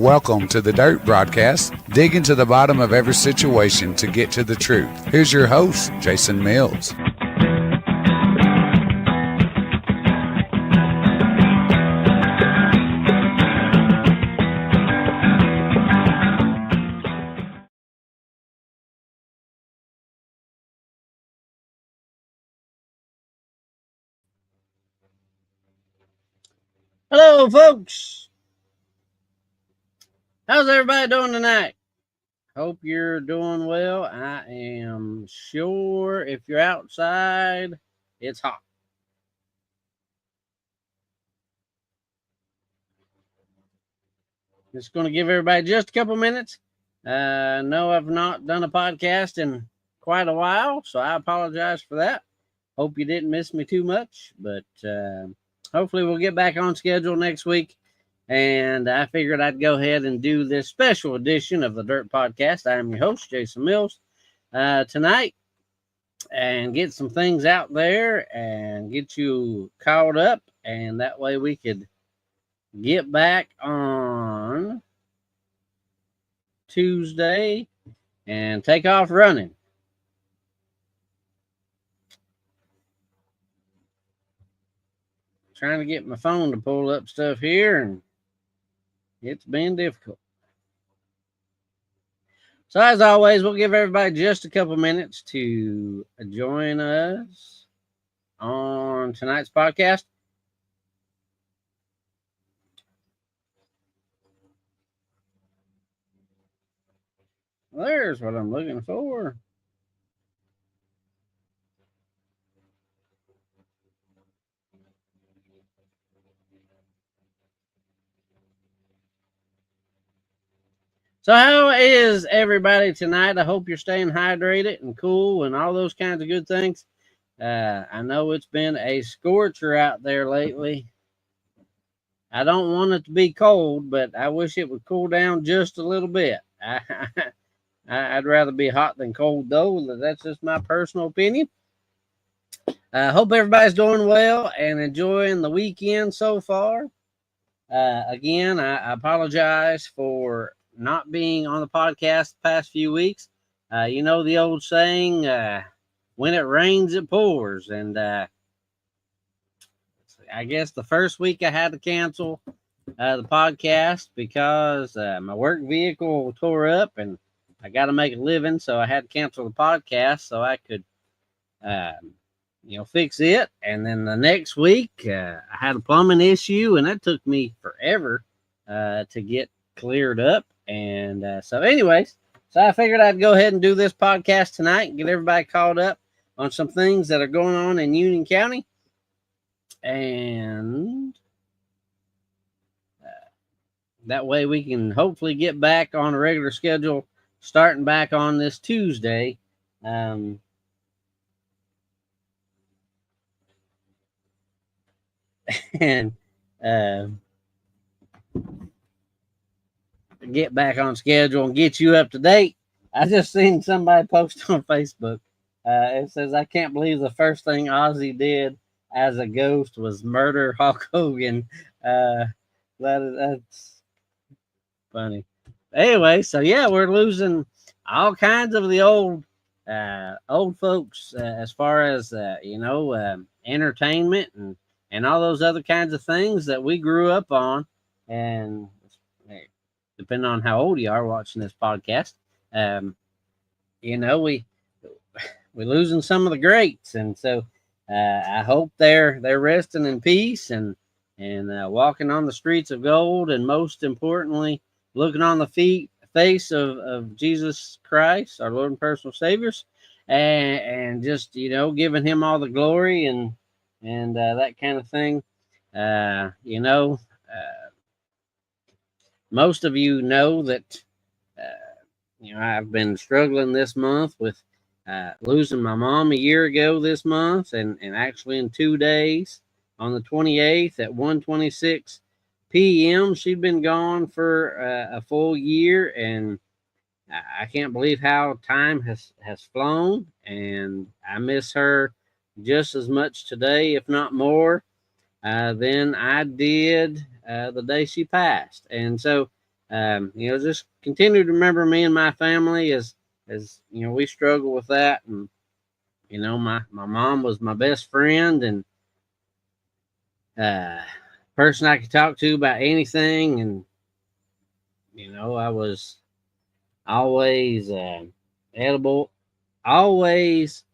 Welcome to the Dirt Broadcast, digging to the bottom of every situation to get to the truth. Here's your host, Jason Mills. Hello, folks. How's everybody doing tonight? Hope you're doing well. I am sure if you're outside, it's hot. Just going to give everybody just a couple minutes. No, I've not done a podcast in quite a while, so I apologize for that. Hope you didn't miss me too much, but hopefully we'll get back on schedule next week. And I figured I'd go ahead and do this special edition of the Dirt Podcast. I am your host, Jason Mills, tonight, and get some things out there and get you caught up. And that way we could get back on Tuesday and take off running. Trying to get my phone to pull up stuff here, and it's been difficult. So as always, we'll give everybody just a couple minutes to join us on tonight's podcast. There's what I'm looking for. So how is everybody tonight? I hope you're staying hydrated and cool and all those kinds of good things. I know it's been a scorcher out there lately. I don't want it to be cold, but I wish it would cool down just a little bit. I'd rather be hot than cold, though. That's just my personal opinion. I hope everybody's doing well and enjoying the weekend so far. Again, I apologize for not being on the podcast the past few weeks. You know the old saying, when it rains, it pours. And I guess the first week I had to cancel the podcast because my work vehicle tore up and I got to make a living. So I had to cancel the podcast so I could, fix it. And then the next week I had a plumbing issue and that took me forever to get cleared up. And so anyways, so I figured I'd go ahead and do this podcast tonight and get everybody caught up on some things that are going on in Union County. And that way we can hopefully get back on a regular schedule starting back on this Tuesday. And get back on schedule and get you up to date. I just seen somebody post on Facebook. It says, I can't believe the first thing Ozzy did as a ghost was murder Hulk Hogan. That's funny. Anyway, so yeah, we're losing all kinds of the old folks as far as entertainment and all those other kinds of things that we grew up on. And depending on how old you are watching this podcast, we're losing some of the greats. And so I hope they're resting in peace and walking on the streets of gold, and most importantly, looking on the face of Jesus Christ, our Lord and personal Saviors, and just giving him all the glory and that kind of thing. Most of you know that I've been struggling this month with losing my mom a year ago this month, and actually in 2 days on the 28th at 1:26 p.m. she'd been gone for a full year, and I can't believe how time has flown, and I miss her just as much today, if not more, than I did the day she passed. And so Just continue to remember me and my family as we struggle with that. And, my mom was my best friend and person I could talk to about anything. And, I was always always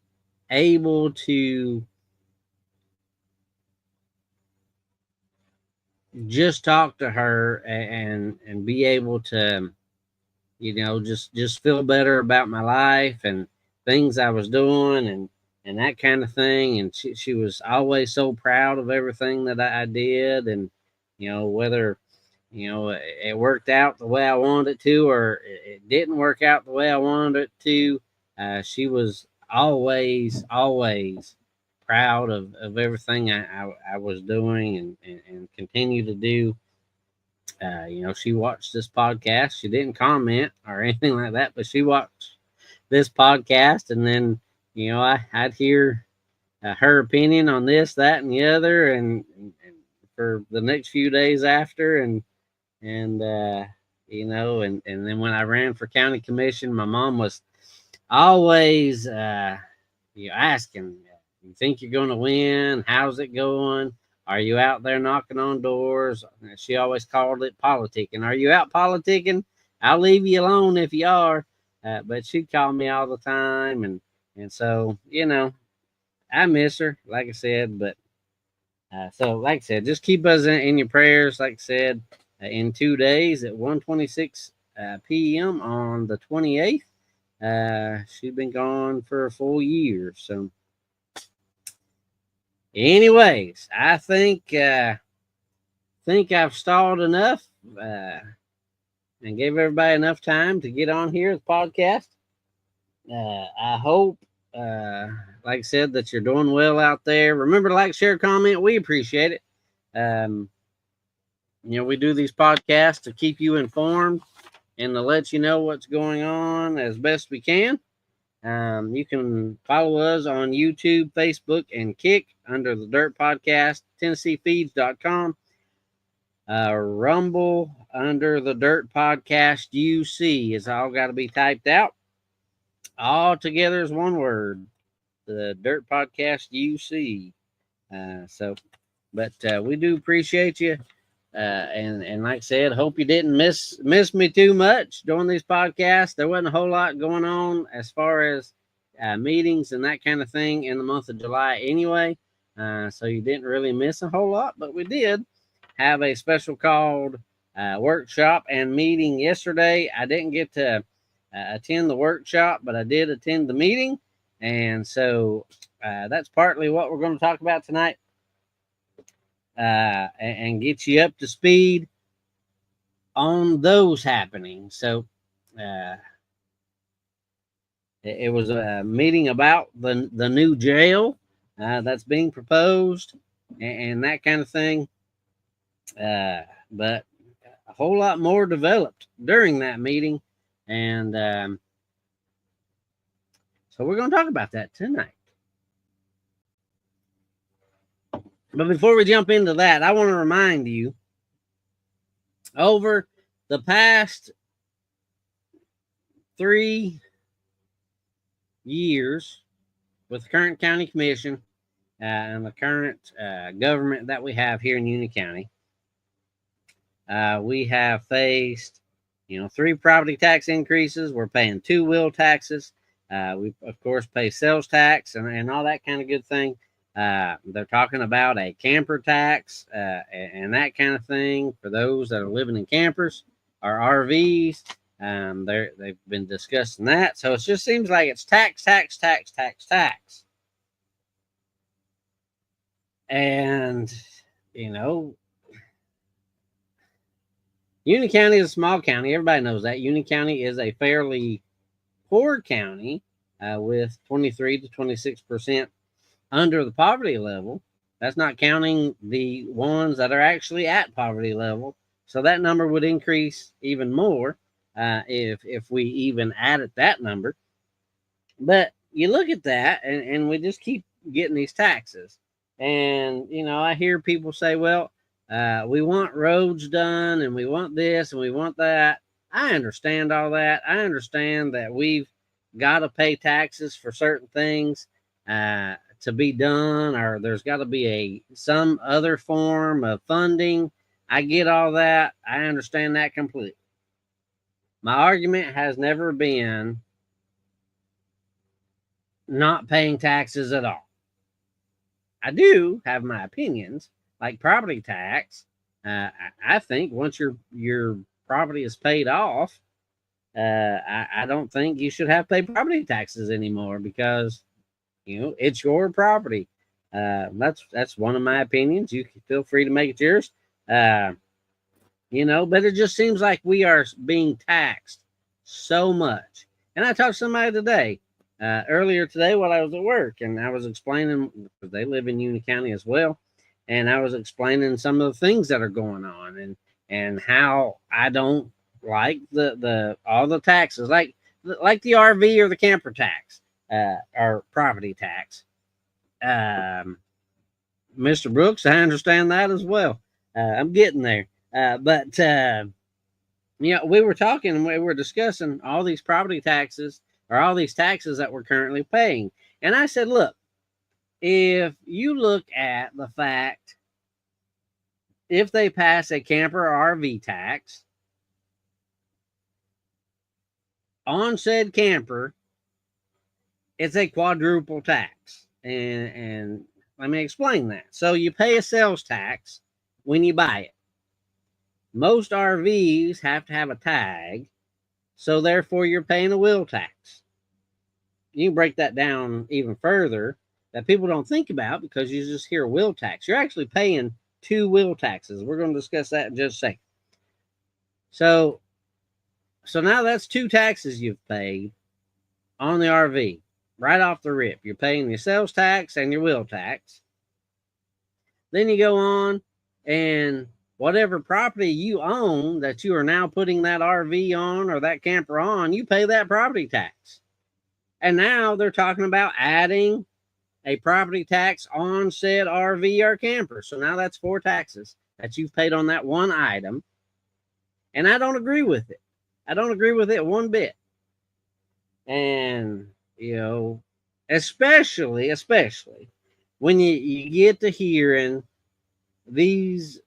able to just talk to her and be able to, just feel better about my life and things I was doing and that kind of thing. And she was always so proud of everything that I did. And, whether, it worked out the way I wanted it to, or it didn't work out the way I wanted it to, she was always proud of everything I was doing and continue to do. She watched this podcast. She didn't comment or anything like that, but she watched this podcast, and then I'd hear her opinion on this, that, and the other, and for the next few days after, and and then when I ran for county commission, my mom was always asking, "You think you're going to win? How's it going? Are you out there knocking on doors?" She always called it politicking. "Are you out politicking? I'll leave you alone if you are." But she'd call me all the time, and so I miss her, like I said. But so, like I said, just keep us in your prayers. Like I said, in 2 days at 1:26 p.m. on the 28th. She's been gone for a full year. So, anyways, I think I've stalled enough and gave everybody enough time to get on here, the podcast. I hope, like I said, that you're doing well out there. Remember to like, share, comment. We appreciate it. We do these podcasts to keep you informed and to let you know what's going on as best we can. You can follow us on YouTube, Facebook, and Kick under the Dirt Podcast, TennesseeFeeds.com. Rumble under the Dirt Podcast UC. It's all got to be typed out. All together is one word. The Dirt Podcast UC. But we do appreciate you. And like I said, hope you didn't miss me too much during these podcasts. There wasn't a whole lot going on as far as meetings and that kind of thing in the month of July anyway. So you didn't really miss a whole lot, but we did have a special called workshop and meeting yesterday. I didn't get to attend the workshop, but I did attend the meeting. And so that's partly what we're going to talk about tonight. And get you up to speed on those happenings. So it was a meeting about the new jail that's being proposed and that kind of thing. But a whole lot more developed during that meeting. And so we're going to talk about that tonight. But before we jump into that, I want to remind you, over the past 3 years with the current county commission and the current government that we have here in Union County, we have faced, 3 property tax increases. We're paying 2 wheel taxes. We, of course, pay sales tax and all that kind of good thing. They're talking about a camper tax and that kind of thing for those that are living in campers or RVs. They've been discussing that. So it just seems like it's tax. And, Union County is a small county. Everybody knows that. Union County is a fairly poor county with 23 to 26% under the poverty level. That's not counting the ones that are actually at poverty level. So that number would increase even more if we even added that number. But you look at that and we just keep getting these taxes. And, I hear people say, well, We want roads done and we want this and we want that. I understand all that. I understand that we've got to pay taxes for certain things to be done, or there's got to be some other form of funding. I get all that. I understand that completely. My argument has never been not paying taxes at all. I do have my opinions, like property tax. I think once your property is paid off, I don't think you should have to pay property taxes anymore because it's your property. That's one of my opinions. You can feel free to make it yours. But it just seems like we are being taxed so much. And I talked to somebody today, earlier today while I was at work, and I was explaining, because they live in Union County as well, and I was explaining some of the things that are going on and how I don't like the all the taxes, like the RV or the camper tax, or property tax. Mr. Brooks, I understand that as well. I'm getting there. But we were talking and we were discussing all these property taxes, or all these taxes that we're currently paying. And I said, look, if you look at the fact, if they pass a camper or RV tax on said camper, it's a quadruple tax. And let me explain that. So you pay a sales tax when you buy it. Most RVs have to have a tag, so therefore you're paying a wheel tax. You can break that down even further, that people don't think about because you just hear wheel tax. You're actually paying 2 wheel taxes. We're going to discuss that in just a second. So now that's 2 taxes you've paid on the RV right off the rip. You're paying your sales tax and your wheel tax. Then you go on, and whatever property you own that you are now putting that RV on or that camper on, you pay that property tax. And now they're talking about adding a property tax on said RV or camper. So now that's 4 taxes that you've paid on that one item. And I don't agree with it. I don't agree with it one bit. And, especially when you get to hearing these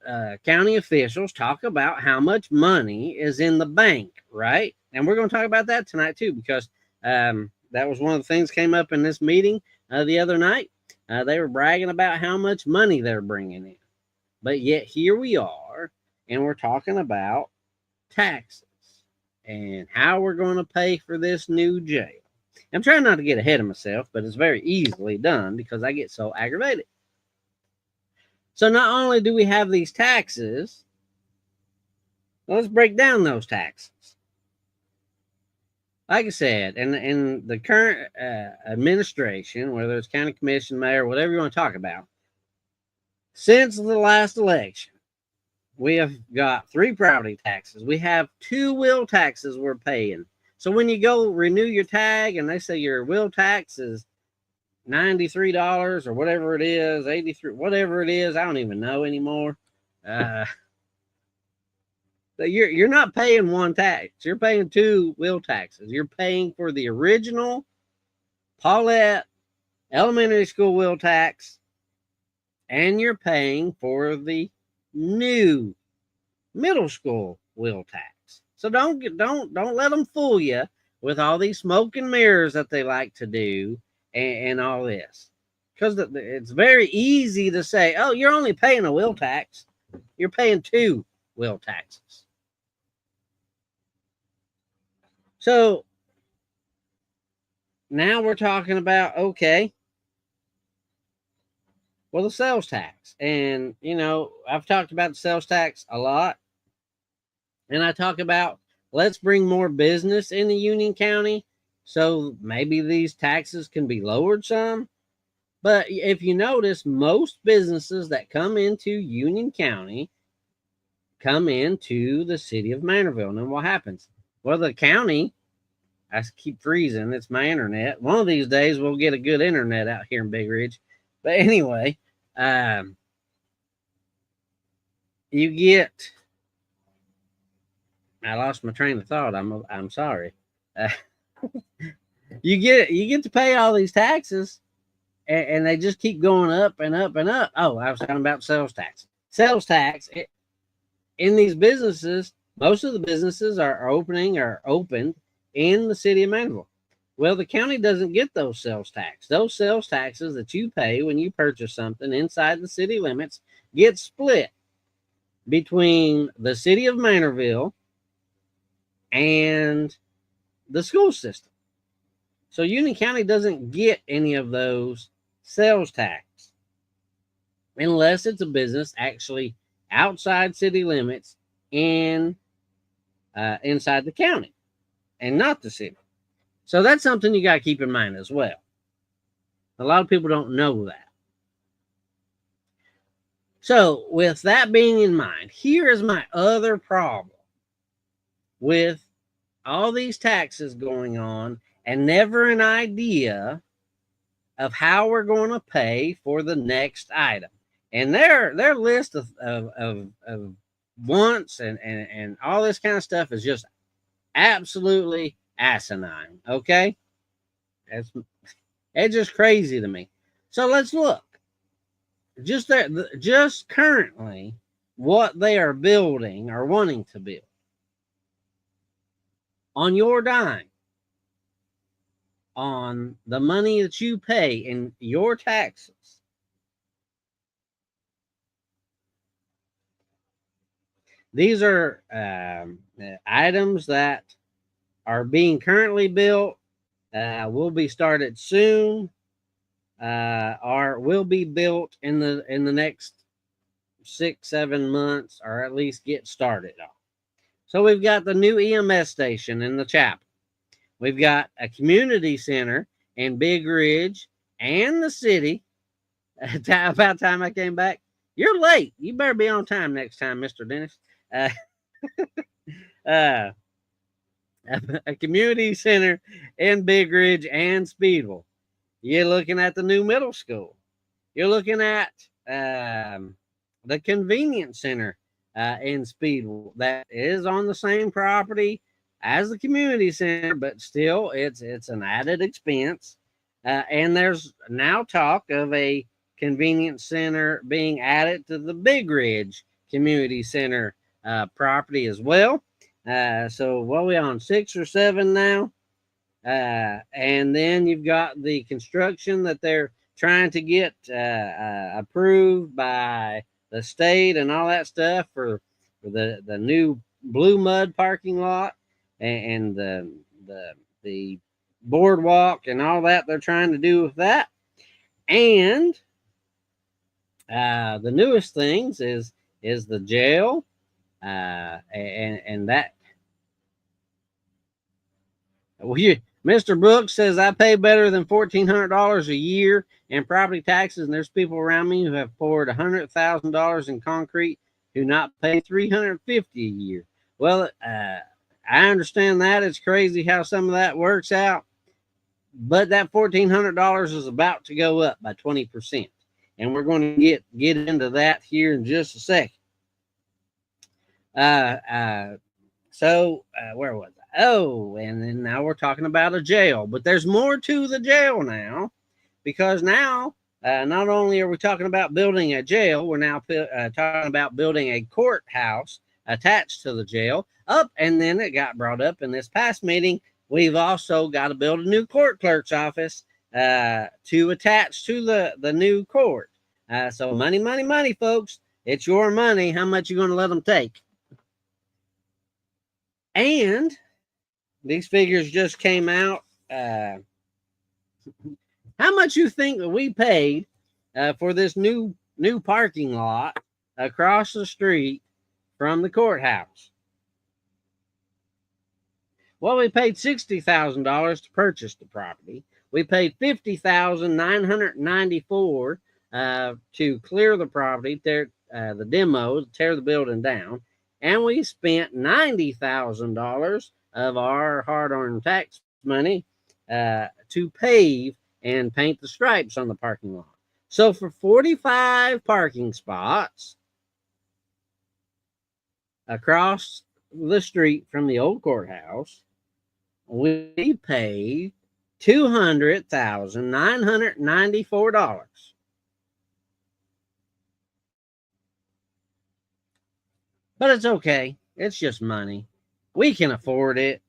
county officials talk about how much money is in the bank, right? And we're going to talk about that tonight too, because that was one of the things came up in this meeting the other night. They were bragging about how much money they're bringing in. But yet here we are, and we're talking about taxes and how we're going to pay for this new jail. I'm trying not to get ahead of myself, but it's very easily done because I get so aggravated. So not only do we have these taxes, let's break down those taxes. Like I said, in the current administration, whether it's county commission, mayor, whatever you want to talk about, since the last election, we have got 3 property taxes. We have 2 wheel taxes we're paying. So when you go renew your tag and they say your wheel tax is $93 or whatever it is, 83, whatever it is, I don't even know anymore. You're not paying one tax. You're paying 2 wheel taxes. You're paying for the original Paulette Elementary School wheel tax, and you're paying for the new middle school wheel tax. So don't let them fool you with all these smoke and mirrors that they like to do and all this. Because it's very easy to say, oh, you're only paying a wheel tax. You're paying 2 wheel taxes. So now we're talking about, okay, well, the sales tax. And, I've talked about the sales tax a lot. And I talk about, let's bring more business into Union County, so maybe these taxes can be lowered some. But if you notice, most businesses that come into Union County come into the city of Manorville. And then what happens? Well, the county, I keep freezing. It's my internet. One of these days, we'll get a good internet out here in Big Ridge. But anyway, you get. I lost my train of thought. I'm sorry. Uh, you get to pay all these taxes, and they just keep going up and up and up. Oh, I was talking about sales tax. Sales tax in these businesses. Most of the businesses are opened in the city of Mandeville. Well, the county doesn't get those sales tax. Those sales taxes that you pay when you purchase something inside the city limits get split between the city of Manorville and the school system. So Union County doesn't get any of those sales tax unless it's a business actually outside city limits in inside the county and not the city. So that's something you got to keep in mind as well. A lot of people don't know that. So with that being in mind, here is my other problem with all these taxes going on and never an idea of how we're going to pay for the next item. And their list of wants and all this kind of stuff is just absolutely asinine. Okay, it's just crazy to me. So let's look. Just currently, what they are building or wanting to build on your dime, on the money that you pay in your taxes. These are items that are being currently built, will be started soon, or will be built in the next 6-7 months, or at least get started on. So we've got the new EMS station in the chapel. We've got a community center in Big Ridge and the city. About time I came back. You're late. You better be on time next time, Mr. Dennis. A community center in Big Ridge and Speedwell. You're looking at the new middle school. You're looking at the convenience center in Speedwell that is on the same property as the community center, but still it's an added expense. And there's now talk of a convenience center being added to the Big Ridge Community Center property as well. So what are we on, 6 or 7 now? And then you've got the construction that they're trying to get approved by the state and all that stuff for the new Blue Mud parking lot and the boardwalk and all that they're trying to do with that. And the newest things is the jail, and that. Well, Mr. Brooks says I pay better than $1,400 a year in property taxes, and there's people around me who have poured $100,000 in concrete who not pay $350 a year. Well, I understand that. It's crazy how some of that works out, but that $1,400 is about to go up by 20%, and we're going to get into that here in just a second. So where was I? Oh, and then now we're talking about a jail, but there's more to the jail now, because now not only are we talking about building a jail, we're now talking about building a courthouse attached to the jail. And then it got brought up in this past meeting. We've also got to build a new court clerk's office to attach to the new court. So money, folks. It's your money. How much you going to let them take? And these figures just came out. How much you think that we paid for this new parking lot across the street from the courthouse? Well, we paid $60,000 to purchase the property. We paid $50,994 to clear the property, the demo, tear the building down, and we spent $90,000 of our hard-earned tax money to pave and paint the stripes on the parking lot. So for 45 parking spots, across the street from the old courthouse, we paid $200,994. But it's okay. It's just money. We can afford it.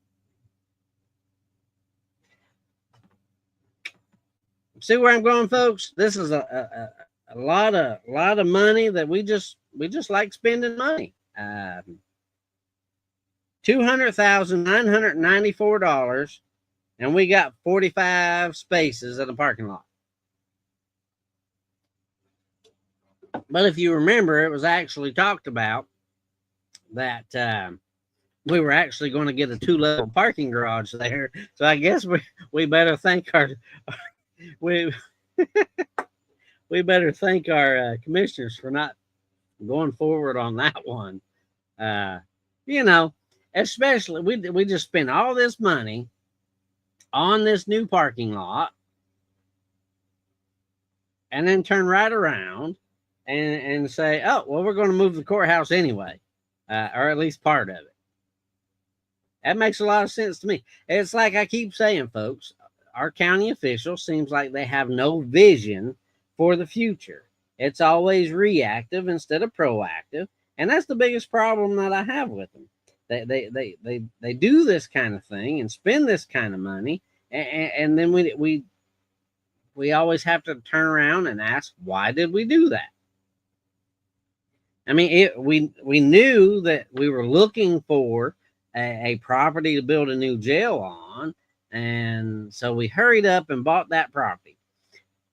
See where I'm going, folks? This is a lot of money that we just like spending money. $200,994, and we got 45 spaces in the parking lot. But if you remember, it was actually talked about that we were actually going to get a 2-level parking garage there. So I guess we better thank our we better thank our commissioners for not going forward on that one. Especially we just spent all this money on this new parking lot, and then turn right around and say, oh, well, we're going to move the courthouse anyway, or at least part of it. That makes a lot of sense to me. It's like I keep saying, folks, our county officials seems like they have no vision for the future. It's always reactive instead of proactive. And that's the biggest problem that I have with them. They do this kind of thing and spend this kind of money. And then we always have to turn around and ask, why did we do that? I mean, we knew that we were looking for a property to build a new jail on. And so we hurried up and bought that property.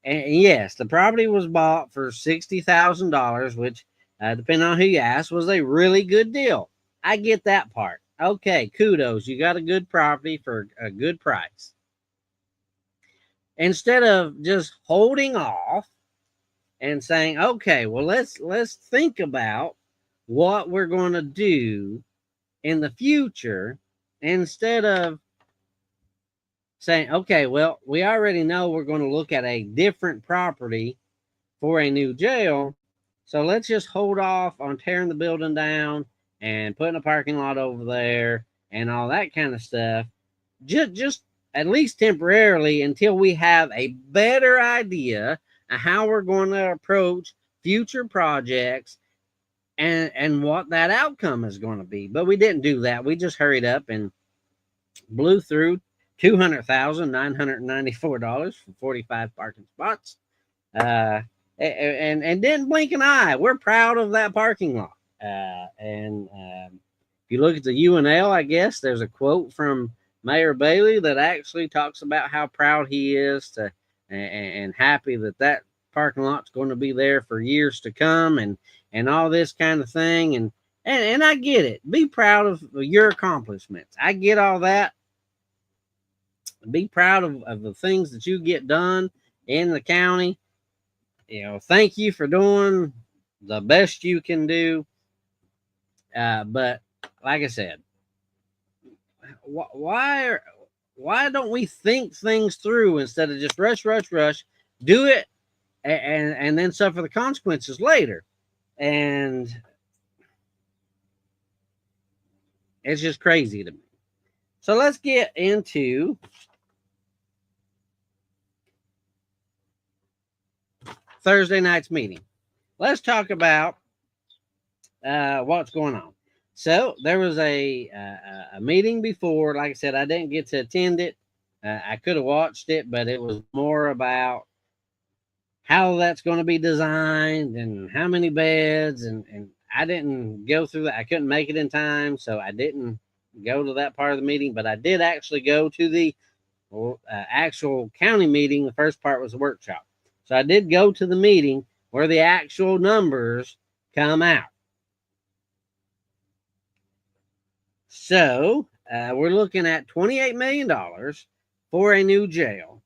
And yes, the property was bought for $60,000, which, depending on who you ask, was a really good deal. I get that part. Okay, kudos. You got a good property for a good price. Instead of just holding off and saying, okay, well, let's think about what we're going to do in the future, instead of saying, okay, well, we already know we're going to look at a different property for a new jail, so let's just hold off on tearing the building down and putting a parking lot over there and all that kind of stuff, just at least temporarily, until we have a better idea of how we're going to approach future projects and what that outcome is going to be. But we didn't do that. We just hurried up and blew through $200,994 for 45 parking spots, and didn't blink an eye. We're proud of that parking lot. If you look at the UNL, I guess there's a quote from Mayor Bailey that actually talks about how proud he is and happy that parking lot's going to be there for years to come, and all this kind of thing. And I get it. Be proud of your accomplishments. I get all that. Be proud of the things that you get done in the county. Thank you for doing the best you can do. But like I said, why don't we think things through instead of just rush, do it, and then suffer the consequences later? And it's just crazy to me. So let's get into Thursday night's meeting. Let's talk about what's going on. So there was a meeting before. Like I said, I didn't get to attend it. I could have watched it, but it was more about how that's going to be designed and how many beds. And I didn't go through that. I couldn't make it in time, so I didn't go to that part of the meeting. But I did actually go to the actual county meeting. The first part was a workshop. So I did go to the meeting where the actual numbers come out. So we're looking at $28 million for a new jail.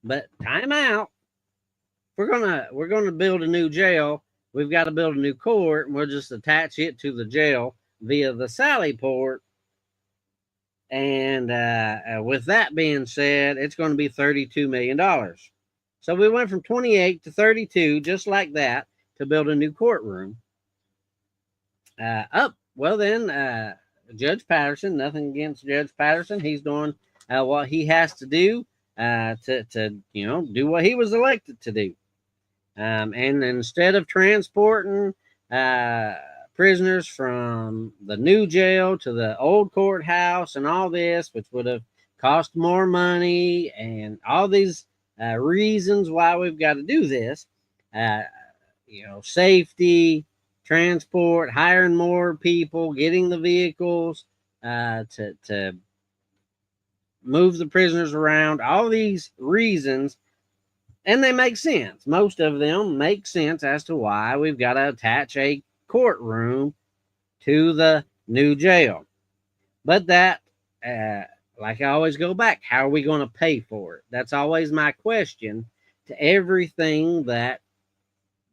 But time out. We're gonna build a new jail. We've got to build a new court, and we'll just attach it to the jail via the Sally Port. And with that being said, it's going to be $32 million. So we went from 28 to 32, just like that, to build a new courtroom. well, then Judge Patterson, nothing against Judge Patterson. He's doing what he has to do to do what he was elected to do. And instead of transporting prisoners from the new jail to the old courthouse and all this, which would have cost more money and all these reasons why we've got to do this, safety, transport, hiring more people, getting the vehicles to move the prisoners around, all these reasons, and they make sense. Most of them make sense as to why we've got to attach a courtroom to the new jail. But that, like I always go back, how are we going to pay for it? That's always my question to everything that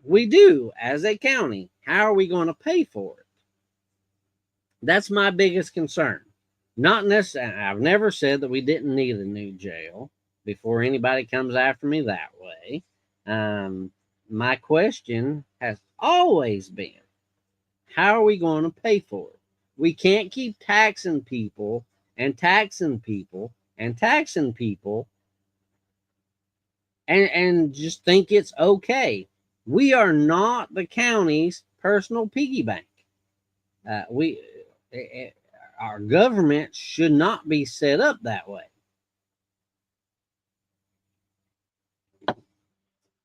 we do as a county. How are we going to pay for it? That's my biggest concern. Not necessarily, I've never said that we didn't need a new jail before anybody comes after me that way. My question has always been, how are we going to pay for it? We can't keep taxing people and taxing people and taxing people and just think it's okay. We are not the county's personal piggy bank. Our government should not be set up that way.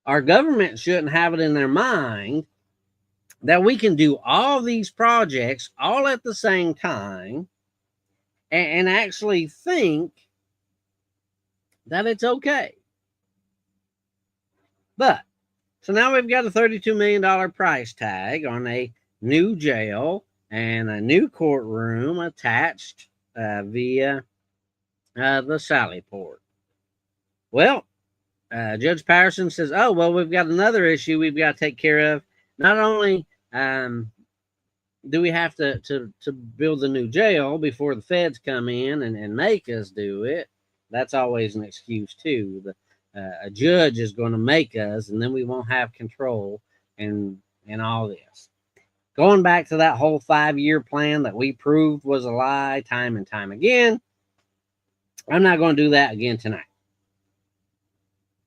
Our government shouldn't have it in their mind that we can do all these projects all at the same time and actually think that it's okay. But, so now we've got a $32 million price tag on a new jail and a new courtroom attached via the Sally Port. Well, Judge Patterson says, oh, well, we've got another issue we've got to take care of. Not only do we have to build the new jail before the feds come in and make us do it, that's always an excuse too. A judge is going to make us, and then we won't have control and all this. Going back to that whole 5-year plan that we proved was a lie time and time again, I'm not going to do that again tonight.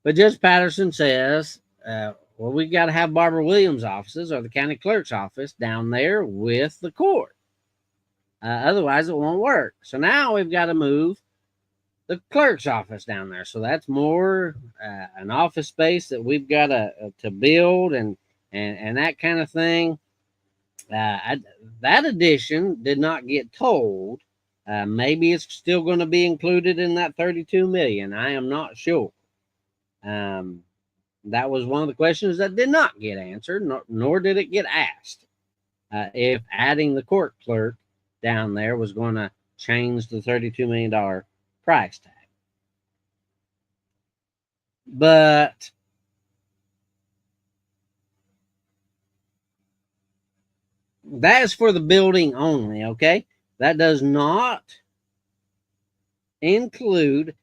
But Judge Patterson says, well, we've got to have Barbara Williams' offices or the county clerk's office down there with the court. Otherwise, it won't work. So now we've got to move the clerk's office down there. So that's more an office space that we've got to build and that kind of thing. That addition did not get told. Maybe it's still going to be included in that $32 million. I am not sure. That was one of the questions that did not get answered, nor did it get asked. If adding the court clerk down there was going to change the $32 million price tag. But that is for the building only, okay? That does not include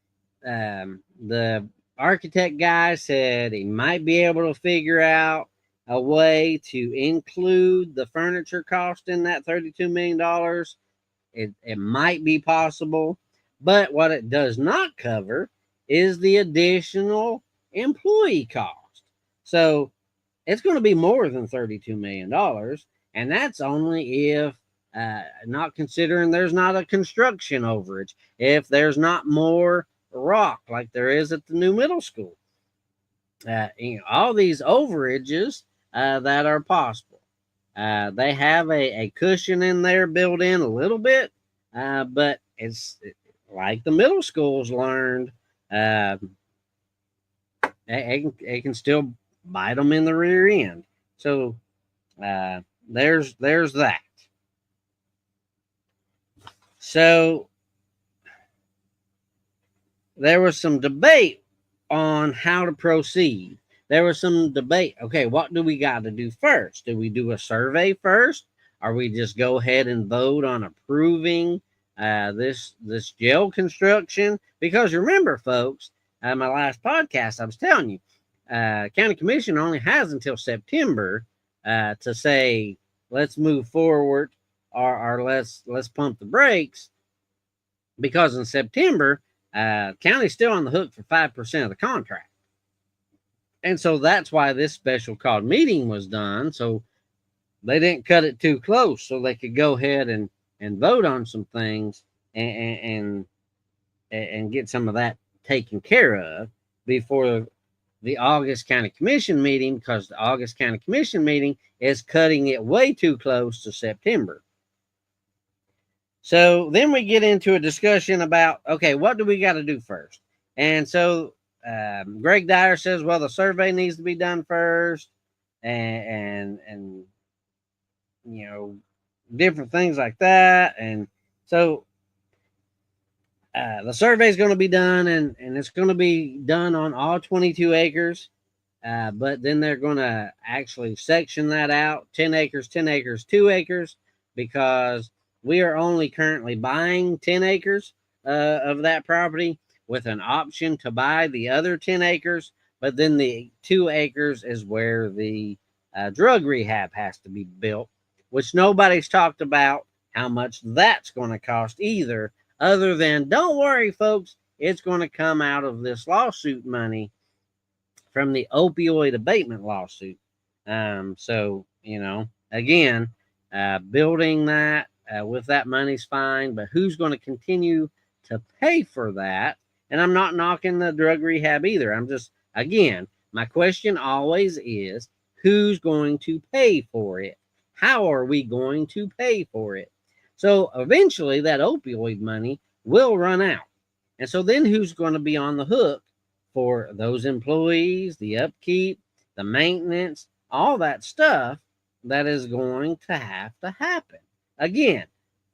the architect guy said he might be able to figure out a way to include the furniture cost in that $32 million. It might be possible, but what it does not cover is the additional employee cost. So it's going to be more than $32 million, and that's only if not considering there's not a construction overage, if there's not more rock like there is at the new middle school. All these overages that are possible. They have a cushion in there built in a little bit, but it's like the middle schools learned. It can still bite them in the rear end. So there's that. So there was some debate on how to proceed. There was some debate. Okay, what do we got to do first? Do we do a survey first? Or we just go ahead and vote on approving this jail construction? Because remember, folks, my last podcast, I was telling you, county commission only has until September to say, let's move forward or let's pump the brakes, because in September, county's still on the hook for 5% of the contract. And so that's why this special called meeting was done. So they didn't cut it too close, so they could go ahead and vote on some things and get some of that taken care of before the August County Commission meeting, because the August County Commission meeting is cutting it way too close to September. So then we get into a discussion about, okay, what do we got to do first? And so Greg Dyer says, well, the survey needs to be done first, and you know, different things like that. And so the survey is going to be done, and it's going to be done on all 22 acres. But then they're going to actually section that out, 10 acres, 10 acres, 2 acres, because we are only currently buying 10 acres of that property with an option to buy the other 10 acres. But then the 2 acres is where the drug rehab has to be built, which nobody's talked about how much that's going to cost either, other than, don't worry, folks, it's going to come out of this lawsuit money from the opioid abatement lawsuit. So, you know, again, building that with that money's fine, but who's going to continue to pay for that? And I'm not knocking the drug rehab either. I'm just, again, my question always is, who's going to pay for it? How are we going to pay for it? So eventually that opioid money will run out. And so then who's going to be on the hook for those employees, the upkeep, the maintenance, all that stuff that is going to have to happen? Again,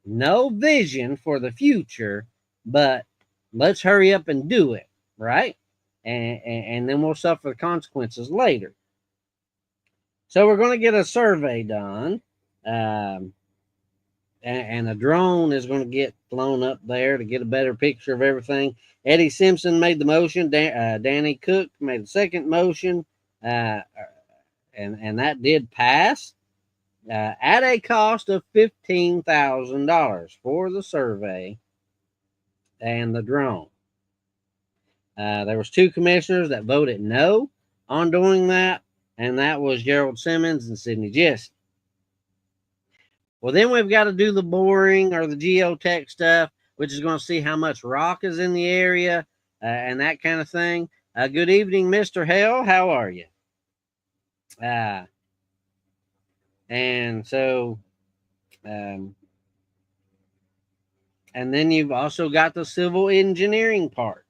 no vision for the future, but let's hurry up and do it, right? And then we'll suffer the consequences later. So we're going to get a survey done, and a drone is going to get flown up there to get a better picture of everything. Eddie Simpson made the motion. Danny Cook made the second motion, and that did pass at a cost of $15,000 for the survey and the drone. There was 2 commissioners that voted no on doing that, and that was Gerald Simmons and Sidney Jesse. Well, then we've got to do the boring or the geotech stuff, which is going to see how much rock is in the area and that kind of thing. Good evening, Mr. Hell. How are you? And so, and then you've also got the civil engineering part,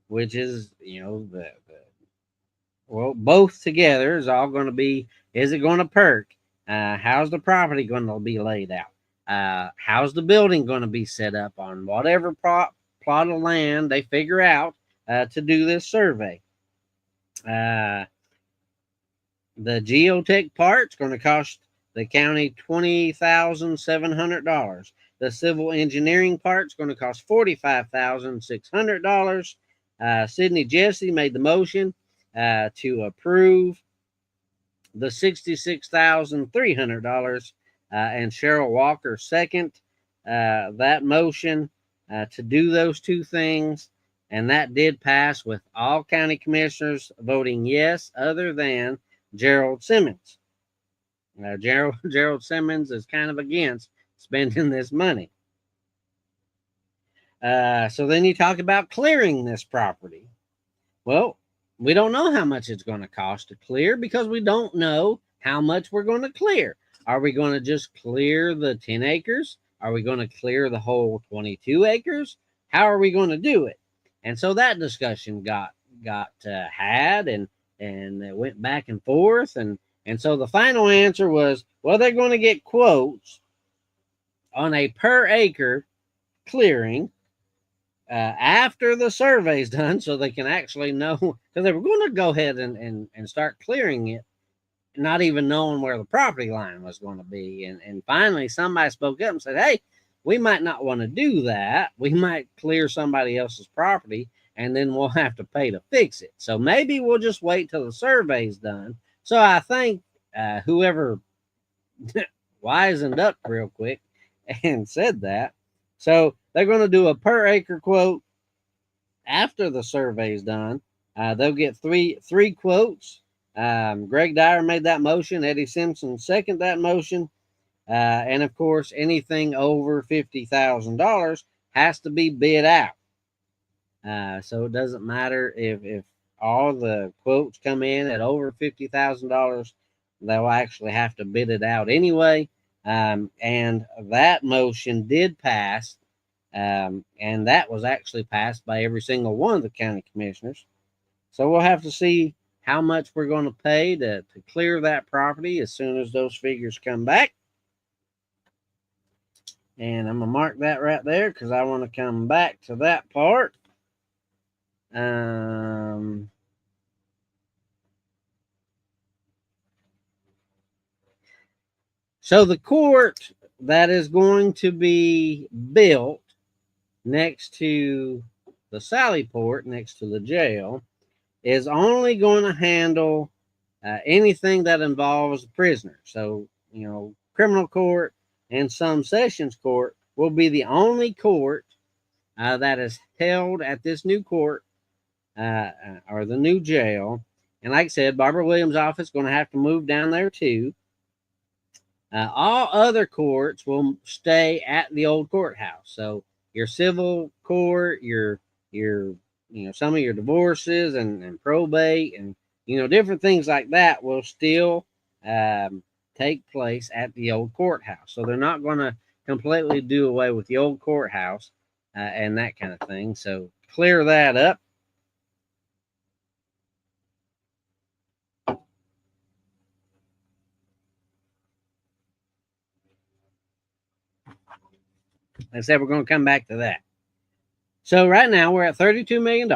which is, you know, well, both together is all going to be, is it going to perk? How's the property going to be laid out? How's the building going to be set up on whatever plot of land they figure out to do this survey? The geotech part's going to cost the county $20,700. The civil engineering part's going to cost $45,600. Sidney Jesse made the motion to approve the $66,300, and Cheryl Walker second that motion to do those 2 things, and that did pass with all county commissioners voting yes, other than Gerald Simmons. Gerald Simmons is kind of against spending this money. So then you talk about clearing this property. Well, we don't know how much it's going to cost to clear, because we don't know how much we're going to clear. Are we going to just clear the 10 acres? Are we going to clear the whole 22 acres? How are we going to do it? And so that discussion got had, and it went back and forth. And so the final answer was, well, they're going to get quotes on a per acre clearing after the survey's done, so they can actually know, because they were going to go ahead and start clearing it, not even knowing where the property line was going to be. And finally somebody spoke up and said, hey, we might not want to do that. We might clear somebody else's property, and then we'll have to pay to fix it. So maybe we'll just wait till the survey's done. So I think whoever wisened up real quick and said that. So they're going to do a per acre quote after the survey's done. They'll get three quotes. Greg Dyer made that motion. Eddie Simpson seconded that motion. And of course, anything over $50,000 has to be bid out. So it doesn't matter if all the quotes come in at over $50,000, they'll actually have to bid it out anyway. And that motion did pass. And that was actually passed by every single one of the county commissioners. So we'll have to see how much we're going to pay to clear that property as soon as those figures come back. And I'm going to mark that right there because I want to come back to that part. So the court that is going to be built next to the Sallyport, next to the jail, is only going to handle anything that involves a prisoner. So, criminal court and some sessions court will be the only court that is held at this new court or the new jail. And like I said, Barbara Williams' office is going to have to move down there too. All other courts will stay at the old courthouse. So your civil court, your some of your divorces and probate and different things like that will still take place at the old courthouse. So they're not going to completely do away with the old courthouse and that kind of thing. So clear that up. Like I said, we're going to come back to that. So right now we're at $32 million.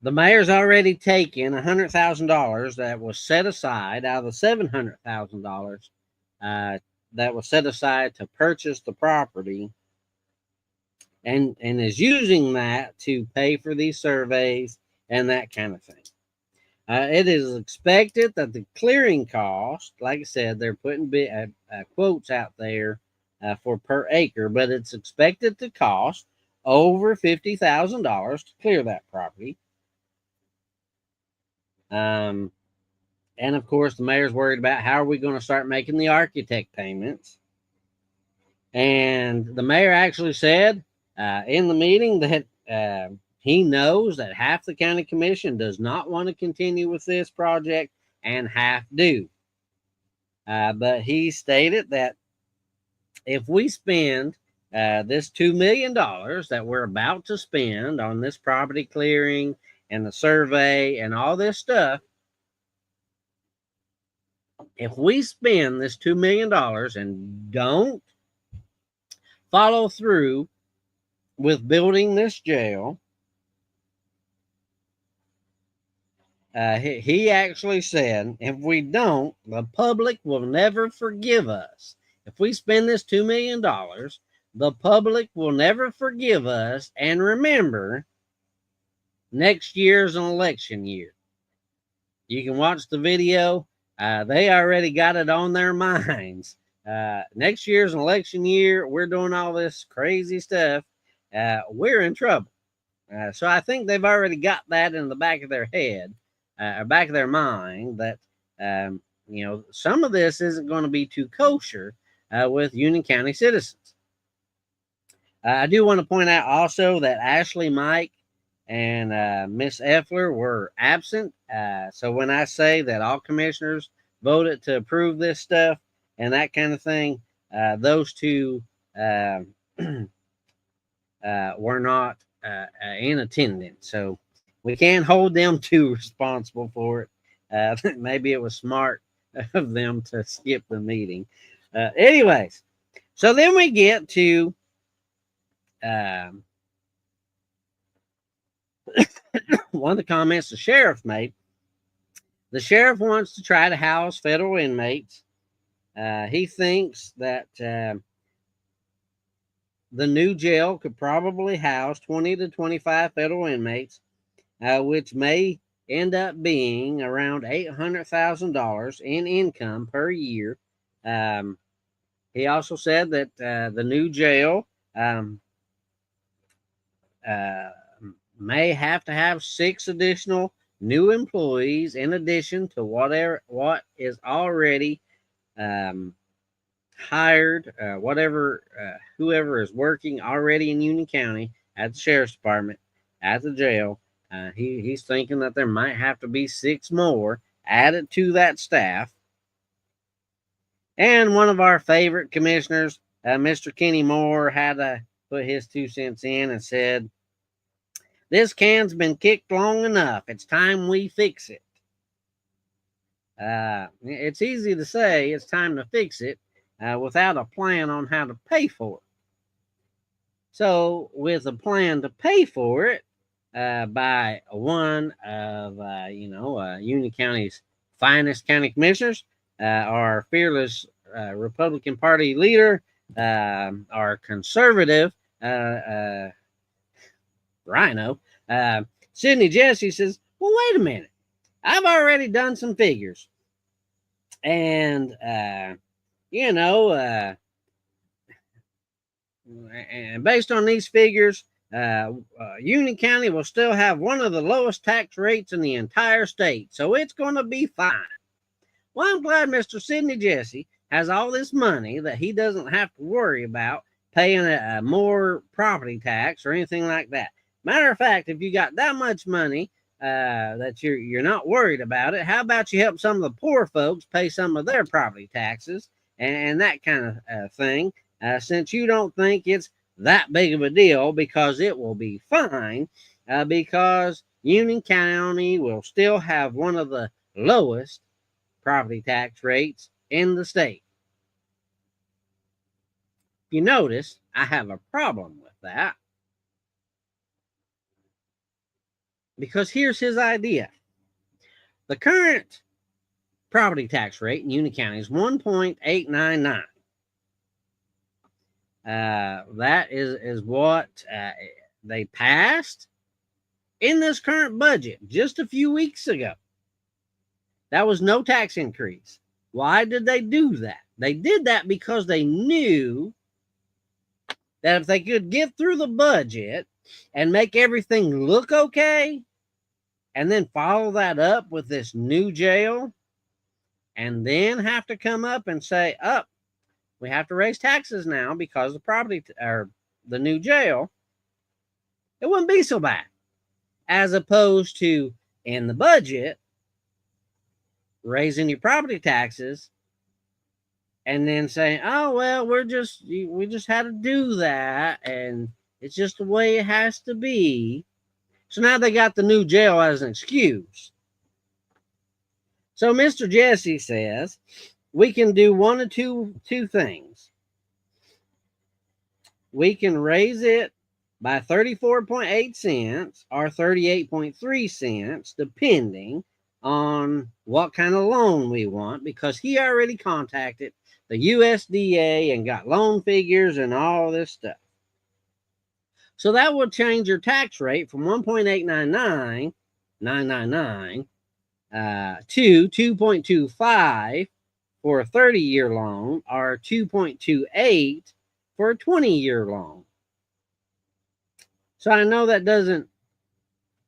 The mayor's already taken $100,000 that was set aside out of the $700,000 that was set aside to purchase the property, and is using that to pay for these surveys and that kind of thing. It is expected that the clearing cost, like I said, they're putting quotes out there for per acre, but it's expected to cost over $50,000 to clear that property. And of course, the mayor's worried about how are we going to start making the architect payments. And the mayor actually said in the meeting that he knows that half the county commission does not want to continue with this project and half do. But he stated that if we spend this $2 million that we're about to spend on this property clearing and the survey and all this stuff, if we spend this $2 million and don't follow through with building this jail, he actually said, if we don't, the public will never forgive us. If we spend this $2 million, the public will never forgive us. And remember, next year's an election year. You can watch the video. They already got it on their minds. Next year's an election year. We're doing all this crazy stuff. We're in trouble. So I think they've already got that in the back of their head, or back of their mind, that some of this isn't going to be too kosher with Union County citizens. I do want to point out also that Ashley Mike and Miss Effler were absent. So when I say that all commissioners voted to approve this stuff and that kind of thing, those two were not in attendance. So we can't hold them too responsible for it. Maybe it was smart of them to skip the meeting. Anyways, so then we get to one of the comments the sheriff made. The sheriff wants to try to house federal inmates. He thinks that the new jail could probably house 20 to 25 federal inmates, which may end up being around $800,000 in income per year. He also said that the new jail may have to have 6 additional new employees in addition to what is already hired, whoever is working already in Union County at the sheriff's department, at the jail. He's thinking that there might have to be 6 more added to that staff. And one of our favorite commissioners, Mr. Kenny Moore, had to put his 2 cents in and said, "This can's been kicked long enough. It's time we fix it." It's easy to say it's time to fix it without a plan on how to pay for it. So, with a plan to pay for it by one of Union County's finest county commissioners, our fearless Republican Party leader, our conservative Rhino, Sidney Jesse says, "Well, wait a minute. I've already done some figures. And, and based on these figures, Union County will still have one of the lowest tax rates in the entire state. So it's going to be fine." Well, I'm glad Mr. Sidney Jesse has all this money that he doesn't have to worry about paying more property tax or anything like that. Matter of fact, if you got that much money that you're not worried about it, how about you help some of the poor folks pay some of their property taxes and that kind of thing, since you don't think it's that big of a deal, because it will be fine, because Union County will still have one of the lowest property tax rates in the state. If you notice, I have a problem with that, because here's his idea. The current property tax rate in Union County is 1.899. That is what they passed in this current budget just a few weeks ago. That was no tax increase. Why did they do that? They did that because they knew that if they could get through the budget and make everything look okay, and then follow that up with this new jail, and then have to come up and say, we have to raise taxes now because the property or the new jail, it wouldn't be so bad. As opposed to in the budget, raising your property taxes and then saying, "Oh, well, we just had to do that, and it's just the way it has to be." So now they got the new jail as an excuse. So Mr. Jesse says we can do one of two things. We can raise it by 34.8 cents or 38.3 cents, depending on what kind of loan we want, because he already contacted the USDA and got loan figures and all this stuff. So that will change your tax rate from 1.899999 to 2.25 for a 30-year loan, or 2.28 for a 20-year loan. So I know that doesn't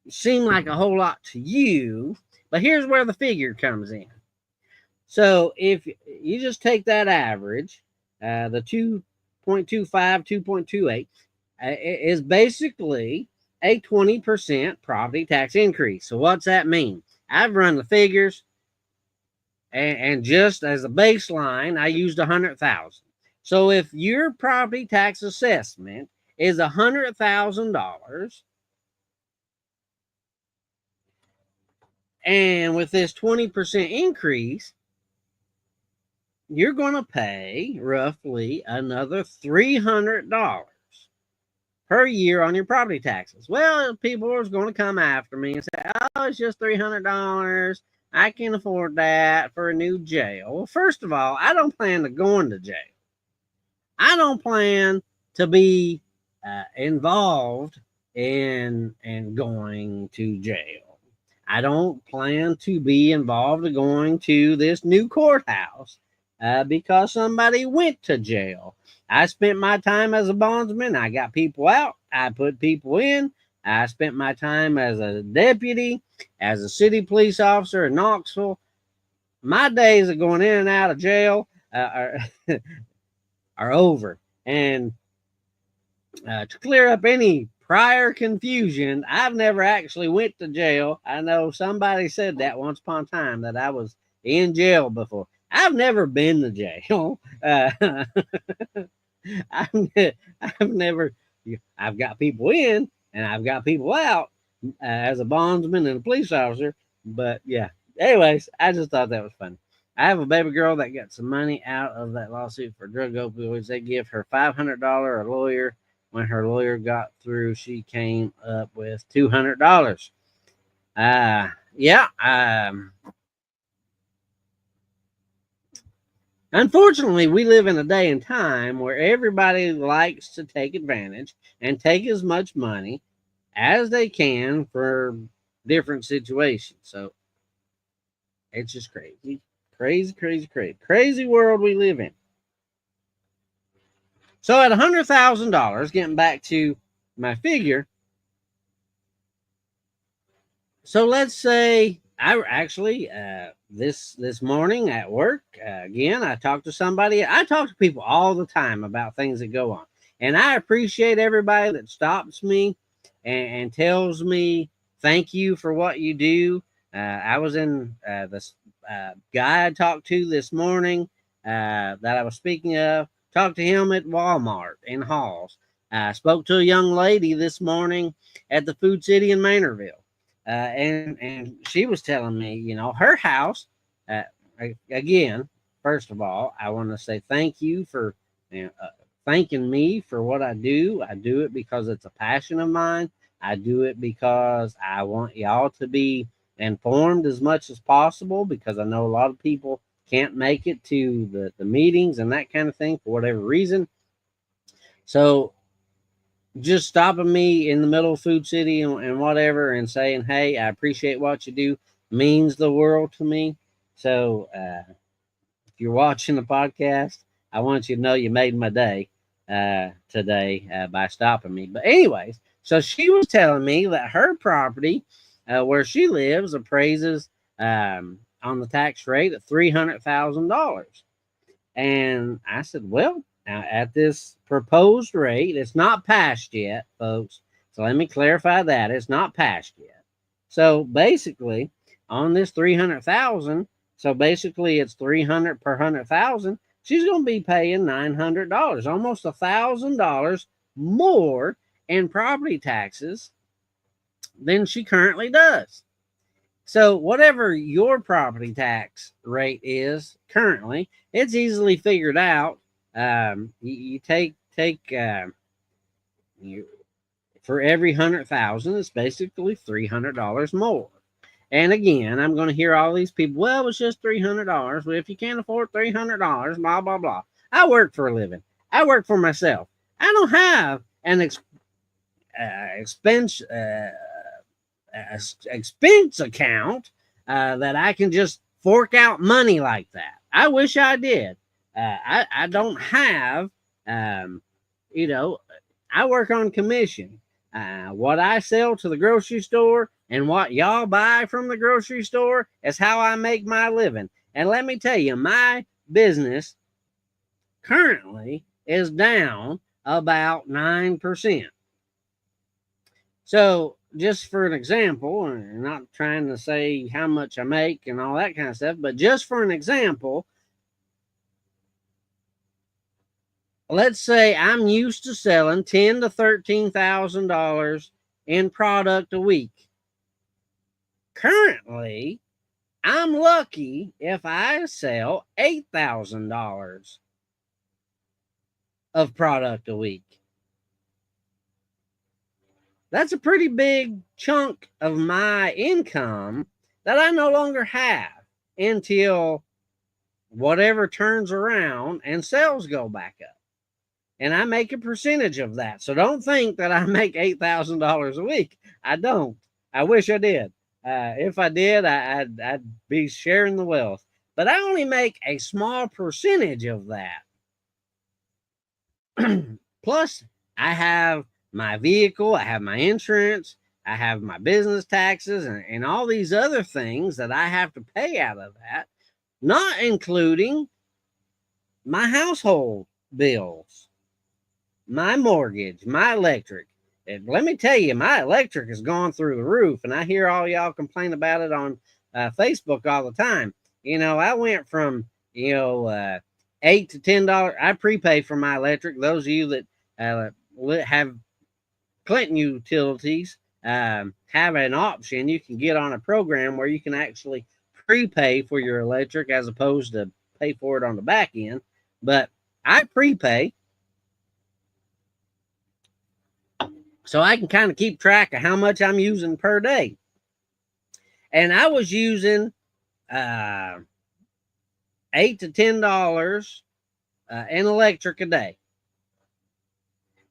seem like a whole lot to you, but here's where the figure comes in. So if you just take that average, the 2.25, 2.28, is basically a 20% property tax increase. So what's that mean? I've run the figures, and just as a baseline, I used 100,000. So if your property tax assessment is $100,000, and with this 20% increase, you're going to pay roughly another $300 per year on your property taxes. Well, people are going to come after me and say, "Oh, it's just $300. I can afford that for a new jail." Well, first of all, I don't plan to go into jail. I don't plan to be involved in going to jail. I don't plan to be involved in going to this new courthouse because somebody went to jail. I spent my time as a bondsman. I got people out. I put people in. I spent my time as a deputy, as a city police officer in Knoxville. My days of going in and out of jail are over. And to clear up any prior confusion, I've never actually went to jail. I know somebody said that once upon a time that I was in jail before. I've never been to jail. I've never. I've got people in and I've got people out as a bondsman and a police officer. But yeah. Anyways, I just thought that was funny. I have a baby girl that got some money out of that lawsuit for drug opioids. They give her $500 a lawyer. When her lawyer got through, she came up with $200. Unfortunately, we live in a day and time where everybody likes to take advantage and take as much money as they can for different situations. So it's just crazy. Crazy world we live in. So at $100,000, getting back to my figure. So let's say I actually this morning at work again, I talked to somebody. I talk to people all the time about things that go on, and I appreciate everybody that stops me and tells me thank you for what you do. I was in this guy I talked to this morning that I was speaking of. Talked to him at Walmart in Halls. I spoke to a young lady this morning at the Food City in Maynardville. And she was telling me, you know, her house, again, first of all, I want to say thank you for thanking me for what I do. I do it because it's a passion of mine. I do it because I want y'all to be informed as much as possible, because I know a lot of people can't make it to the meetings and that kind of thing for whatever reason. So just stopping me in the middle of Food City and whatever and saying, hey, I appreciate what you do means the world to me. So if you're watching the podcast, I want you to know you made my day today by stopping me. But anyways, so she was telling me that her property where she lives appraises on the tax rate at $300,000. And I said, well, now at this proposed rate, it's not passed yet, folks. So let me clarify that it's not passed yet. So basically, on this 300,000, so basically it's 300 per 100,000. She's going to be paying $900, almost $1,000 more in property taxes than she currently does. So whatever your property tax rate is currently, it's easily figured out. You take for every 100,000, it's basically $300 more. And again, I'm going to hear all these people, well, it's just $300. Well, if you can't afford $300, blah, blah, blah. I work for a living. I work for myself. I don't have an expense account that I can just fork out money like that. I wish I did. I don't have, I work on commission. What I sell to the grocery store and what y'all buy from the grocery store is how I make my living. And let me tell you, my business currently is down about 9%. So just for an example, and not trying to say how much I make and all that kind of stuff, but just for an example, let's say I'm used to selling $10,000 to $13,000 in product a week. Currently, I'm lucky if I sell $8,000 of product a week. That's a pretty big chunk of my income that I no longer have until whatever turns around and sales go back up. and I make a percentage of that. So don't think that I make $8,000 a week. I don't. I wish I did. If I did, I'd be sharing the wealth. But I only make a small percentage of that. Plus, I have my vehicle, I have my insurance, I have my business taxes, and all these other things that I have to pay out of that, not including my household bills, my mortgage, my electric. And let me tell you, my electric has gone through the roof, and I hear all y'all complain about it on Facebook all the time. I went from $8 to $10. I prepay for my electric. Those of you that have Clinton utilities have an option. You can get on a program where you can actually prepay for your electric as opposed to pay for it on the back end. But I prepay, so I can kind of keep track of how much I'm using per day. And I was using $8 to $10 in electric a day.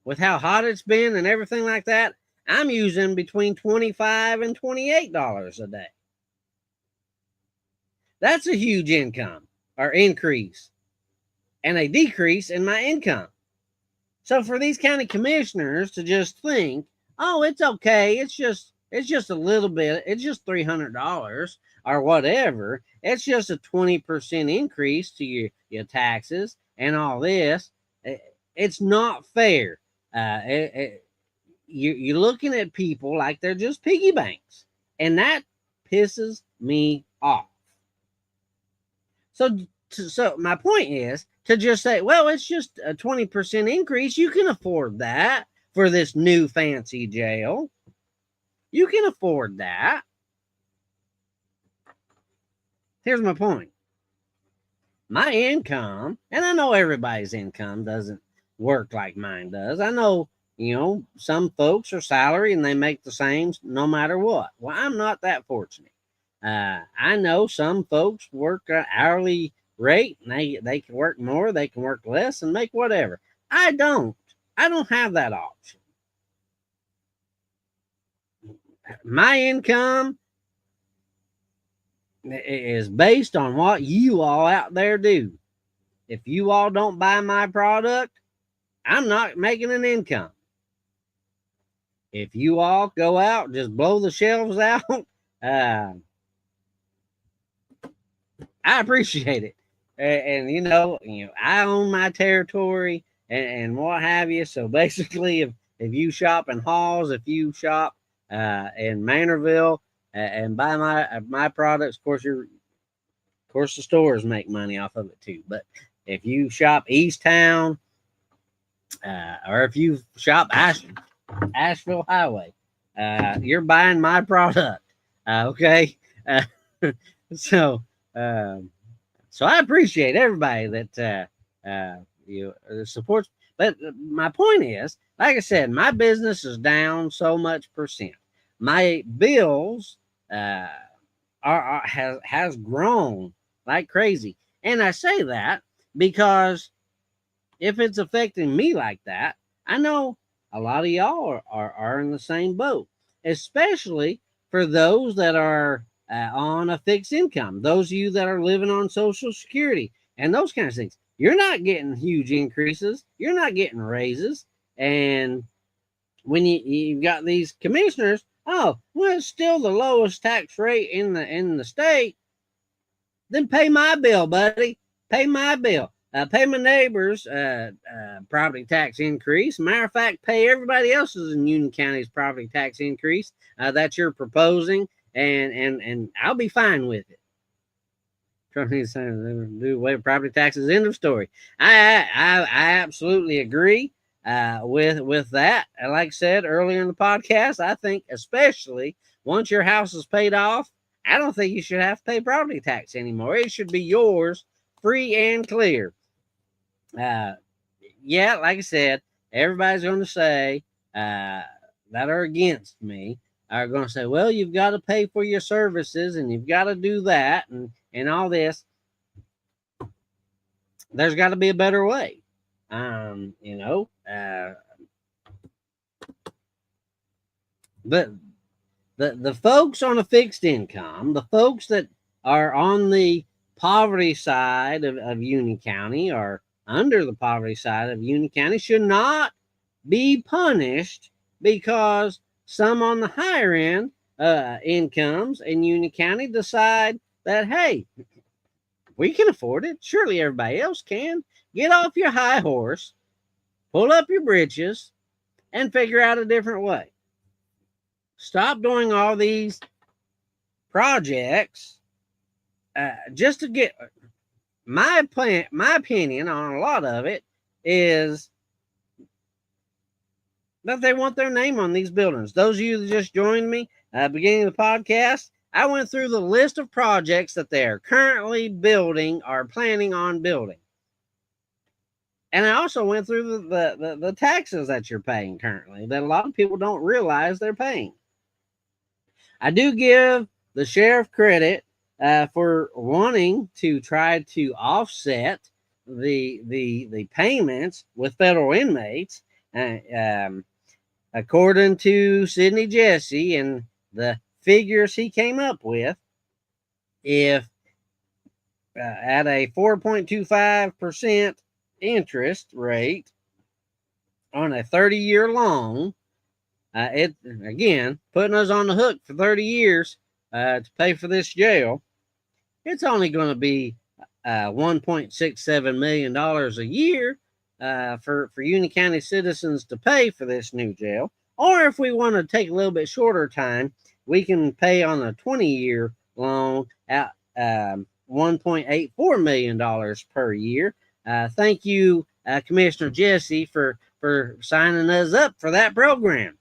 With how hot it's been and everything like that, I'm using between $25 and $28 a day. That's a huge income or increase and a decrease in my income. So for these county commissioners to just think, oh, it's okay, it's just a little bit, it's just $300 or whatever, it's just a 20% increase to your taxes and all this, it's not fair. You're looking at people like they're just piggy banks, and that pisses me off. So my point is to just say, well, it's just a 20% increase. You can afford that for this new fancy jail. You can afford that. Here's my point. My income, and I know everybody's income doesn't work like mine does. I know, some folks are salary and they make the same no matter what. Well, I'm not that fortunate. I know some folks work an hourly rate and they can work more, they can work less and make whatever. I don't have that option. My income is based on what you all out there do. If you all don't buy my product, I'm not making an income. If you all go out and just blow the shelves out, I appreciate it. And I own my territory and what have you. So basically, if you shop in Halls, if you shop in Manorville and buy my products, of course the stores make money off of it too. But if you shop East Town, or if you shop Asheville Highway, you're buying my product. Okay. So I appreciate everybody that supports. But my point is, like I said, my business is down so much percent. My bills has grown like crazy, and I say that because if it's affecting me like that, I know a lot of y'all are in the same boat, especially for those that are on a fixed income, those of you that are living on Social Security and those kind of things. You're not getting huge increases. You're not getting raises. And when you've got these commissioners, oh, well, it's still the lowest tax rate in the state. Then pay my bill, buddy. Pay my bill. Pay my neighbor's property tax increase. Matter of fact, pay everybody else's in Union County's property tax increase that you're proposing, and I'll be fine with it. Trying to do away with property taxes. End of story. I absolutely agree with that. Like I said earlier in the podcast, I think especially once your house is paid off, I don't think you should have to pay property tax anymore. It should be yours, free and clear. Yeah, like I said, everybody's going to say that are against me are going to say, well, you've got to pay for your services and you've got to do that and all this. There's got to be a better way. You know, but the folks on a fixed income, the folks that are on the poverty side of Union County or under the poverty side of Union County should not be punished because some on the higher end incomes in Union County decide that, hey, we can afford it. Surely everybody else can. Get off your high horse, pull up your britches, and figure out a different way. Stop doing all these projects just to get my opinion on a lot of it is that they want their name on these buildings. Those of you that just joined me beginning of the podcast, I went through the list of projects that they are currently building or planning on building. And I also went through the taxes that you're paying currently that a lot of people don't realize they're paying. I do give the sheriff credit for wanting to try to offset the payments with federal inmates. According to Sidney Jesse and the figures he came up with, if at a 4.25% interest rate on a 30-year loan, it again putting us on the hook for 30 years to pay for this jail, it's only going to be $1.67 million a year for Union County citizens to pay for this new jail. Or if we want to take a little bit shorter time, we can pay on a 20-year loan at $1.84 million per year. Thank you, Commissioner Jesse, for signing us up for that program.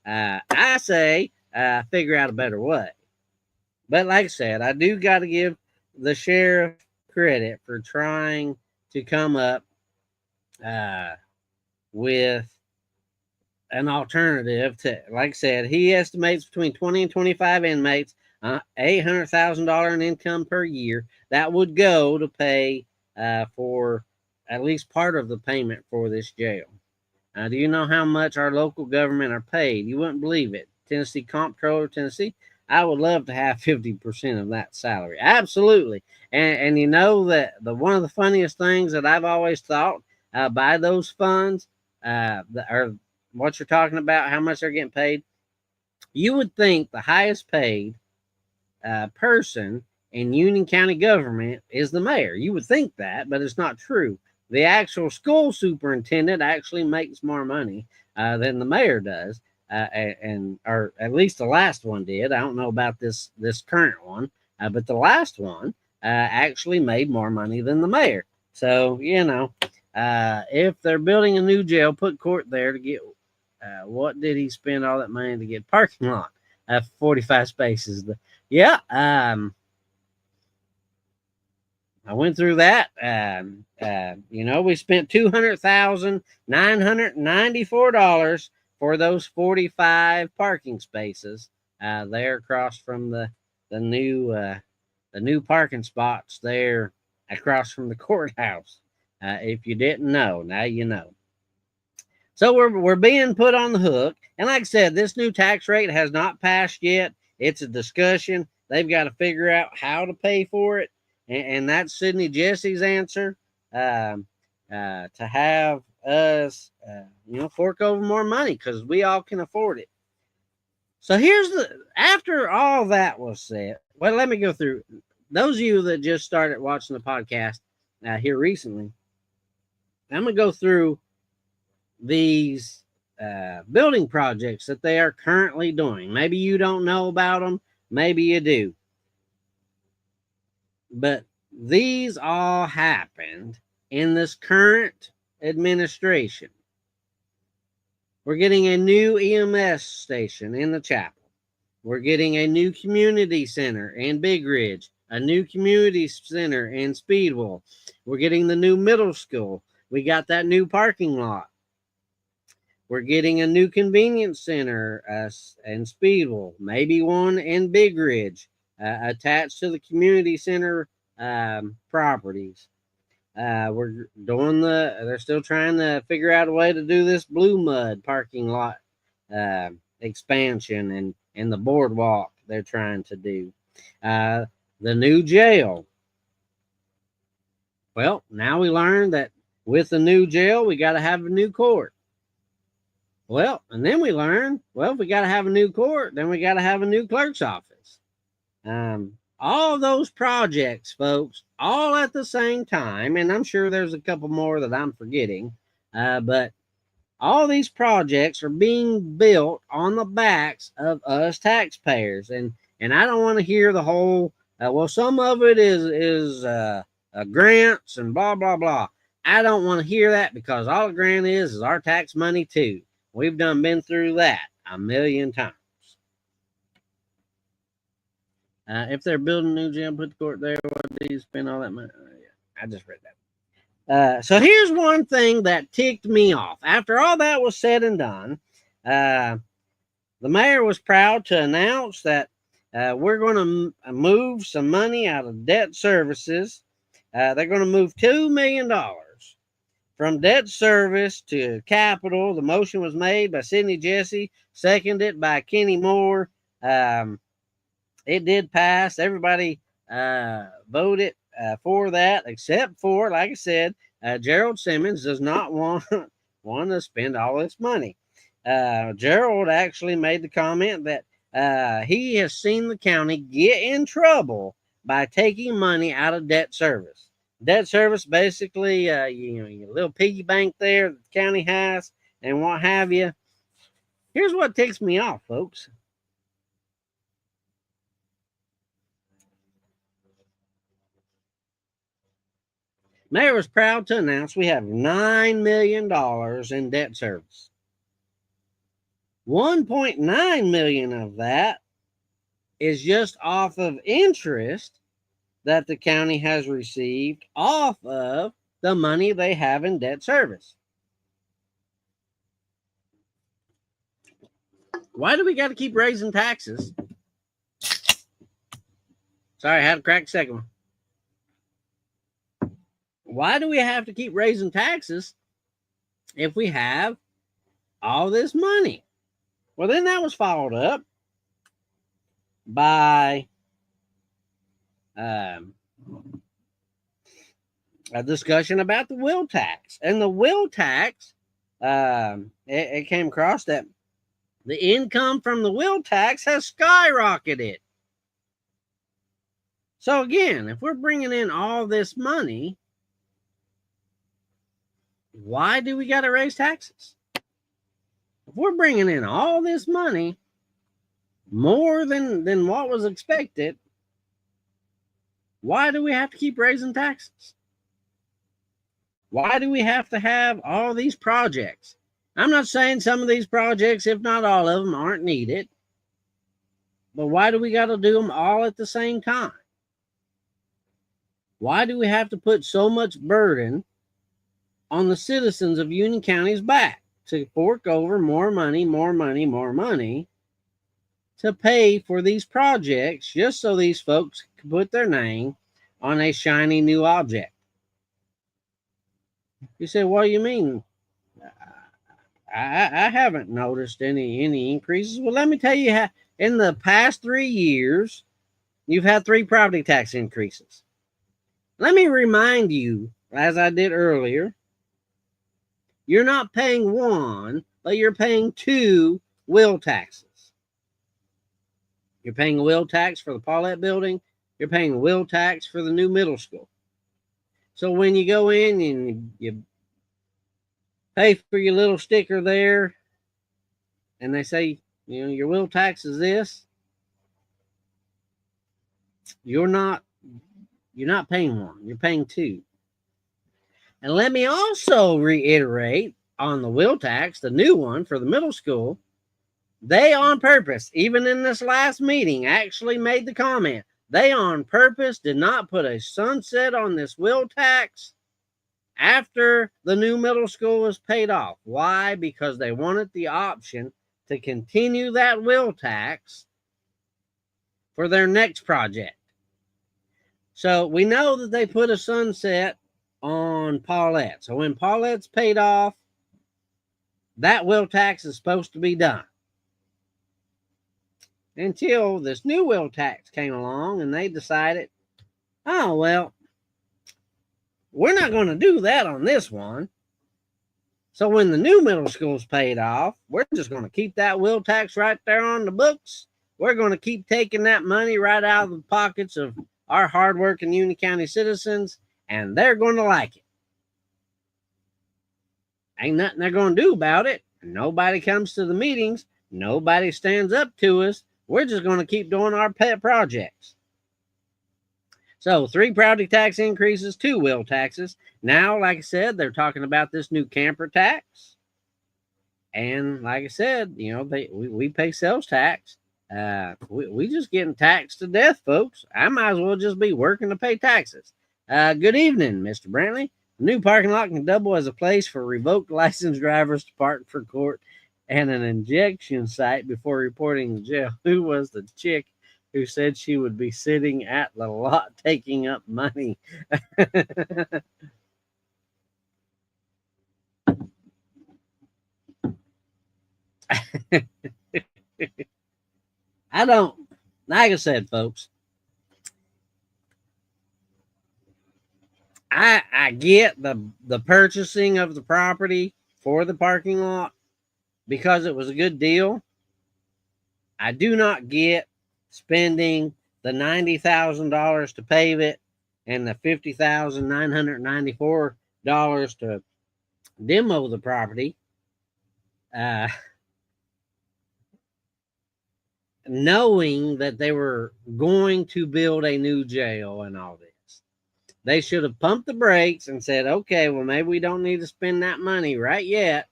I say figure out a better way. But like I said, I do got to give the sheriff credit for trying to come up with an alternative to, like I said, he estimates between 20 and 25 inmates, $800,000 in income per year. That would go to pay for at least part of the payment for this jail. Do you know how much our local government are paid? You wouldn't believe it. Tennessee Comptroller, Tennessee. I would love to have 50% of that salary. Absolutely. And you know that one of the funniest things that I've always thought by those funds, or what you're talking about, how much they're getting paid, you would think the highest paid person in Union County government is the mayor. You would think that, but it's not true. The actual school superintendent actually makes more money than the mayor does, or at least the last one did. I don't know about this current one, but the last one actually made more money than the mayor. So you know, if they're building a new jail, put court there to get. What did he spend all that money to get? Parking lot, 45 spaces. Yeah. I went through that. You know, we spent $200,994 for those 45 parking spaces there across from the new parking spots there across from the courthouse. If you didn't know, now you know. So we're being put on the hook, and like I said, this new tax rate has not passed yet. It's a discussion. They've got to figure out how to pay for it. And that's Sidney Jesse's answer to have us, fork over more money because we all can afford it. So after all that was said, well, let me go through. Those of you that just started watching the podcast here recently, I'm going to go through these building projects that they are currently doing. Maybe you don't know about them. Maybe you do. But these all happened in this current administration. We're getting a new EMS station in the chapel. We're getting a new community center in Big Ridge, a new community center in Speedwell. We're getting the new middle school. We got that new parking lot. We're getting a new convenience center in Speedwell, maybe one in Big Ridge. Attached to the community center properties. They're still trying to figure out a way to do this Blue Mud parking lot expansion and the boardwalk they're trying to do. The new jail. Well, now we learned that with the new jail, we got to have a new court. Well, and then we learned, well, if we got to have a new court, then we got to have a new clerk's office. All those projects, folks, all at the same time, and I'm sure there's a couple more that I'm forgetting, but all these projects are being built on the backs of us taxpayers, and I don't want to hear the whole, well, some of it is grants and blah blah blah. I don't want to hear that, because all a grant is our tax money too. We've been through that a million times. If they're building a new gym, put the court there. What do you spend all that money? I just read that. So here's one thing that ticked me off. After all that was said and done, the mayor was proud to announce that we're going to move some money out of debt services. They're going to move $2 million from debt service to capital. The motion was made by Sidney Jesse, seconded by Kenny Moore. It did pass. Everybody voted for that, except for, like I said, Gerald Simmons does not want to spend all this money. Gerald actually made the comment that he has seen the county get in trouble by taking money out of debt service. Debt service, basically, your little piggy bank there that the county has and what have you. Here's what ticks me off, folks. Mayor was proud to announce we have $9 million in debt service. $1.9 million of that is just off of interest that the county has received off of the money they have in debt service. Why do we got to keep raising taxes? Sorry, I had to crack a second one. Why do we have to keep raising taxes if we have all this money? Well, then that was followed up by a discussion about the will tax. And the will tax, it came across that the income from the will tax has skyrocketed. So again, if we're bringing in all this money, why do we got to raise taxes? If we're bringing in all this money, more than what was expected, why do we have to keep raising taxes? Why do we have to have all these projects? I'm not saying some of these projects, if not all of them, aren't needed, but why do we got to do them all at the same time? Why do we have to put so much burden on the citizens of Union County's back to fork over more money to pay for these projects just so these folks can put their name on a shiny new object? You say, what do you mean? I haven't noticed any increases. Well, let me tell you how. In the past 3 years, you've had 3 property tax increases. Let me remind you, as I did earlier, you're not paying 1, but you're paying 2 will taxes. You're paying a will tax for the Paulette building. You're paying a will tax for the new middle school. So when you go in and you pay for your little sticker there, and they say, your will tax is this, you're not paying 1, you're paying 2. And let me also reiterate on the will tax, the new one for the middle school, they on purpose, even in this last meeting, actually made the comment, they on purpose did not put a sunset on this will tax after the new middle school was paid off. Why? Because they wanted the option to continue that will tax for their next project. So we know that they put a sunset on Paulette. So when Paulette's paid off, that will tax is supposed to be done. Until this new will tax came along and they decided, oh, well, we're not going to do that on this one. So when the new middle school's paid off, we're just going to keep that will tax right there on the books. We're going to keep taking that money right out of the pockets of our hardworking Union County citizens, and they're going to like it. Ain't nothing they're going to do about it. Nobody comes to the meetings. Nobody stands up to us. We're just going to keep doing our pet projects. So 3 property tax increases, 2 will taxes. Now, like I said, they're talking about this new camper tax. And like I said, you know, we pay sales tax. We just getting taxed to death, folks. I might as well just be working to pay taxes. Good evening, Mr. Brantley. The new parking lot can double as a place for revoked licensed drivers to park for court and an injection site before reporting to jail. Who was the chick who said she would be sitting at the lot taking up money? I don't, like I said, folks, I get the purchasing of the property for the parking lot because it was a good deal. I do not get spending the $90,000 to pave it and the $50,994 to demo the property. Knowing that they were going to build a new jail and all this. They should have pumped the brakes and said, okay, well, maybe we don't need to spend that money right yet.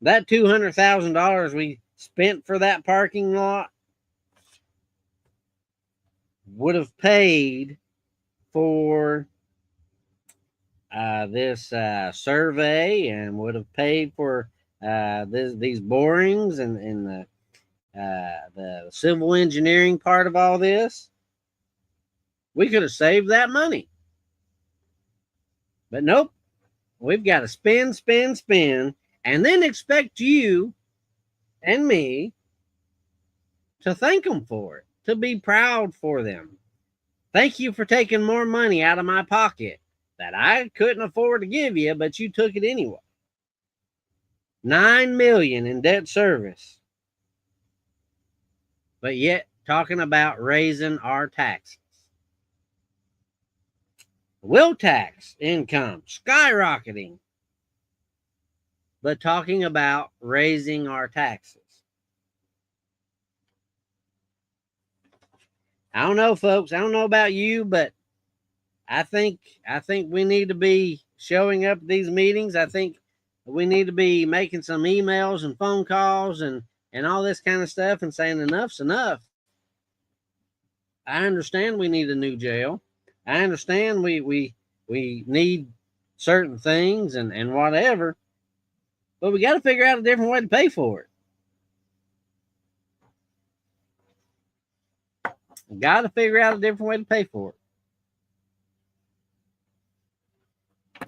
That $200,000 we spent for that parking lot would have paid for this survey and would have paid for these borings and the civil engineering part of all this. We could have saved that money. But nope. We've got to spend, and then expect you and me to thank them for it, to be proud for them. Thank you for taking more money out of my pocket that I couldn't afford to give you, but you took it anyway. $9 million in debt service. But yet talking about raising our taxes. Will tax income skyrocketing, but talking about raising our taxes. I don't know, folks. I don't know about you, but I think we need to be showing up at these meetings. I think we need to be making some emails and phone calls and all this kind of stuff and saying enough's enough. I understand we need a new jail. I understand we need certain things and whatever, but we got to figure out a different way to pay for it. We got to figure out a different way to pay for it.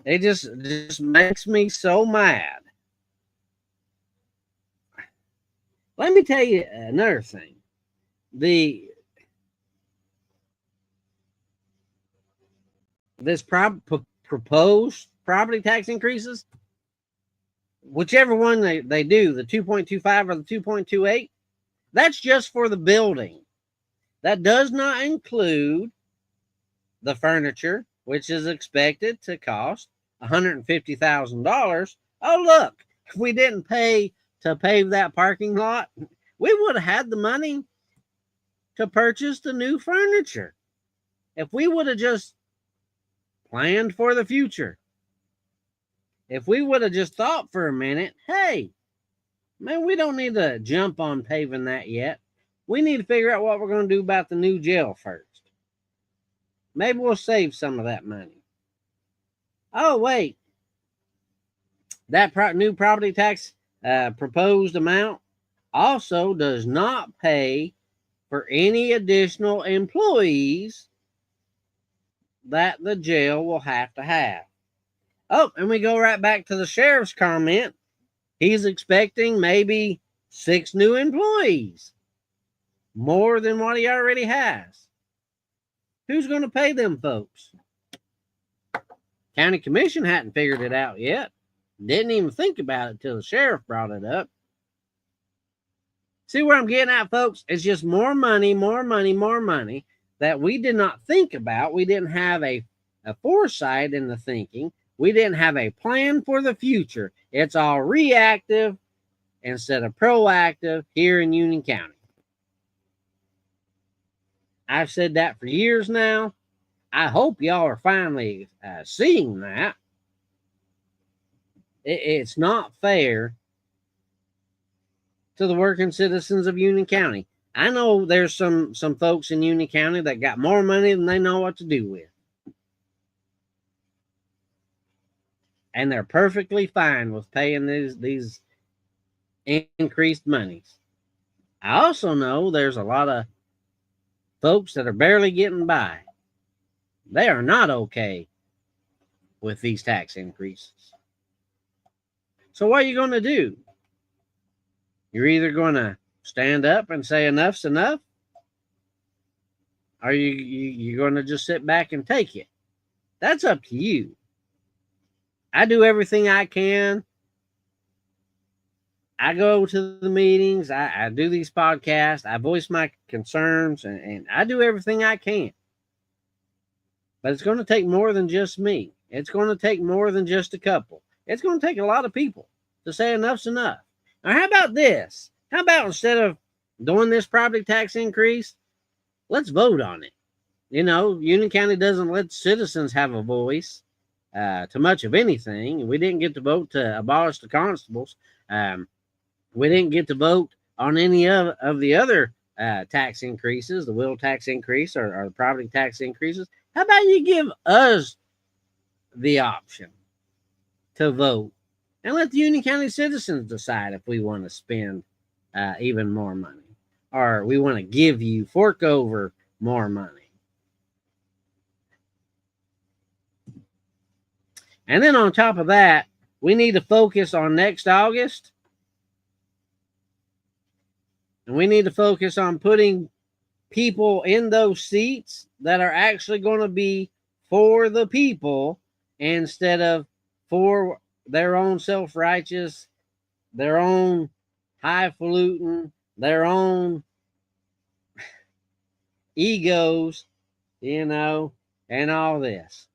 It just makes me so mad. Let me tell you another thing. This proposed property tax increases, whichever one they do, the 2.25 or the 2.28, that's just for the building. That does not include the furniture, which is expected to cost $150,000. Oh, look, if we didn't pay to pave that parking lot, we would have had the money to purchase the new furniture. If we would have just planned for the future. If we would have just thought for a minute, hey, man, we don't need to jump on paving that yet. We need to figure out what we're going to do about the new jail first. Maybe we'll save some of that money. Oh, wait. That new property tax proposed amount also does not pay for any additional employees that the jail will have to have. Oh, and we go right back to the sheriff's comment. He's expecting maybe 6 new employees, more than what he already has. Who's going to pay them folks? County Commission hadn't figured it out yet. Didn't even think about it till the sheriff brought it up. See where I'm getting at, folks? It's just more money, more money, more money that we did not think about. We didn't have a foresight in the thinking. We didn't have a plan for the future. It's all reactive instead of proactive here in Union County. I've said that for years now. I hope y'all are finally seeing that. It's not fair to the working citizens of Union County. I know there's some folks in Union County that got more money than they know what to do with. And they're perfectly fine with paying these increased monies. I also know there's a lot of folks that are barely getting by. They are not okay with these tax increases. So what are you going to do? You're either going to stand up and say enough's enough, or you're going to just sit back and take it. That's up to you. I do everything I can. I go to the meetings. I do these podcasts. I voice my concerns, and I do everything I can. But it's going to take more than just me. It's going to take more than just a couple. It's going to take a lot of people to say enough's enough. Now, how about this? How about instead of doing this property tax increase, let's vote on it. You know, Union County doesn't let citizens have a voice to much of anything. We didn't get to vote to abolish the constables. We didn't get to vote on any of the other tax increases, the will tax increase or the property tax increases. How about you give us the option to vote and let the Union County citizens decide if we want to spend even more money, or we want to give you, fork over more money. And then on top of that, we need to focus on next August. And we need to focus on putting people in those seats that are actually going to be for the people instead of for their own self-righteous, their own highfalutin, their own egos, you know, and all this.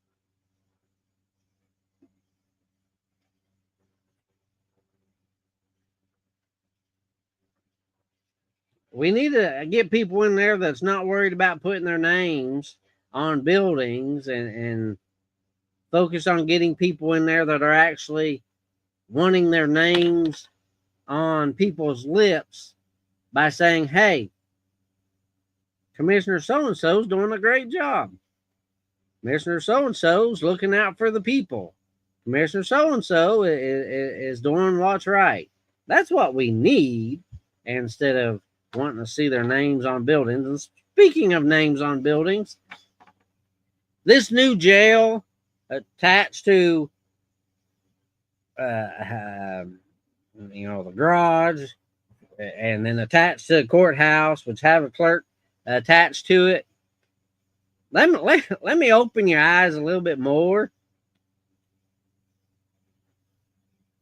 We need to get people in there that's not worried about putting their names on buildings and focus on getting people in there that are actually wanting their names on people's lips by saying, hey, Commissioner so-and-so is doing a great job. Commissioner so-and-so is looking out for the people. Commissioner so-and-so is doing what's right. That's what we need instead of wanting to see their names on buildings. And speaking of names on buildings, this new jail attached to the garage, and then attached to the courthouse, which have a clerk attached to it. Let me open your eyes a little bit more.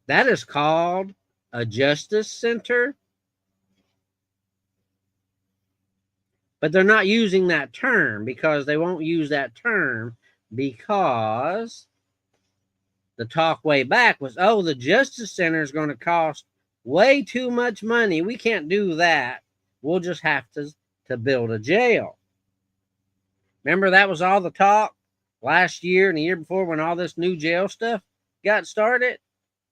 That is called a justice center. But they're not using that term because they won't use that term because the talk way back was, oh, the Justice Center is going to cost way too much money. We can't do that. We'll just have to build a jail. Remember, that was all the talk last year and the year before when all this new jail stuff got started.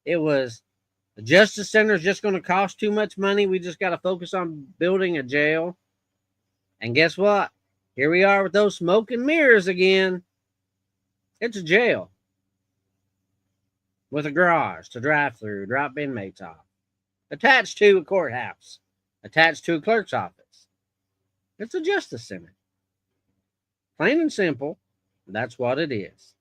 It was the Justice Center is just going to cost too much money. We just got to focus on building a jail. And guess what? Here we are with those smoke and mirrors again. It's a jail with a garage to drive through, drop inmates off, attached to a courthouse, attached to a clerk's office. It's a justice center. Plain and simple. That's what it is.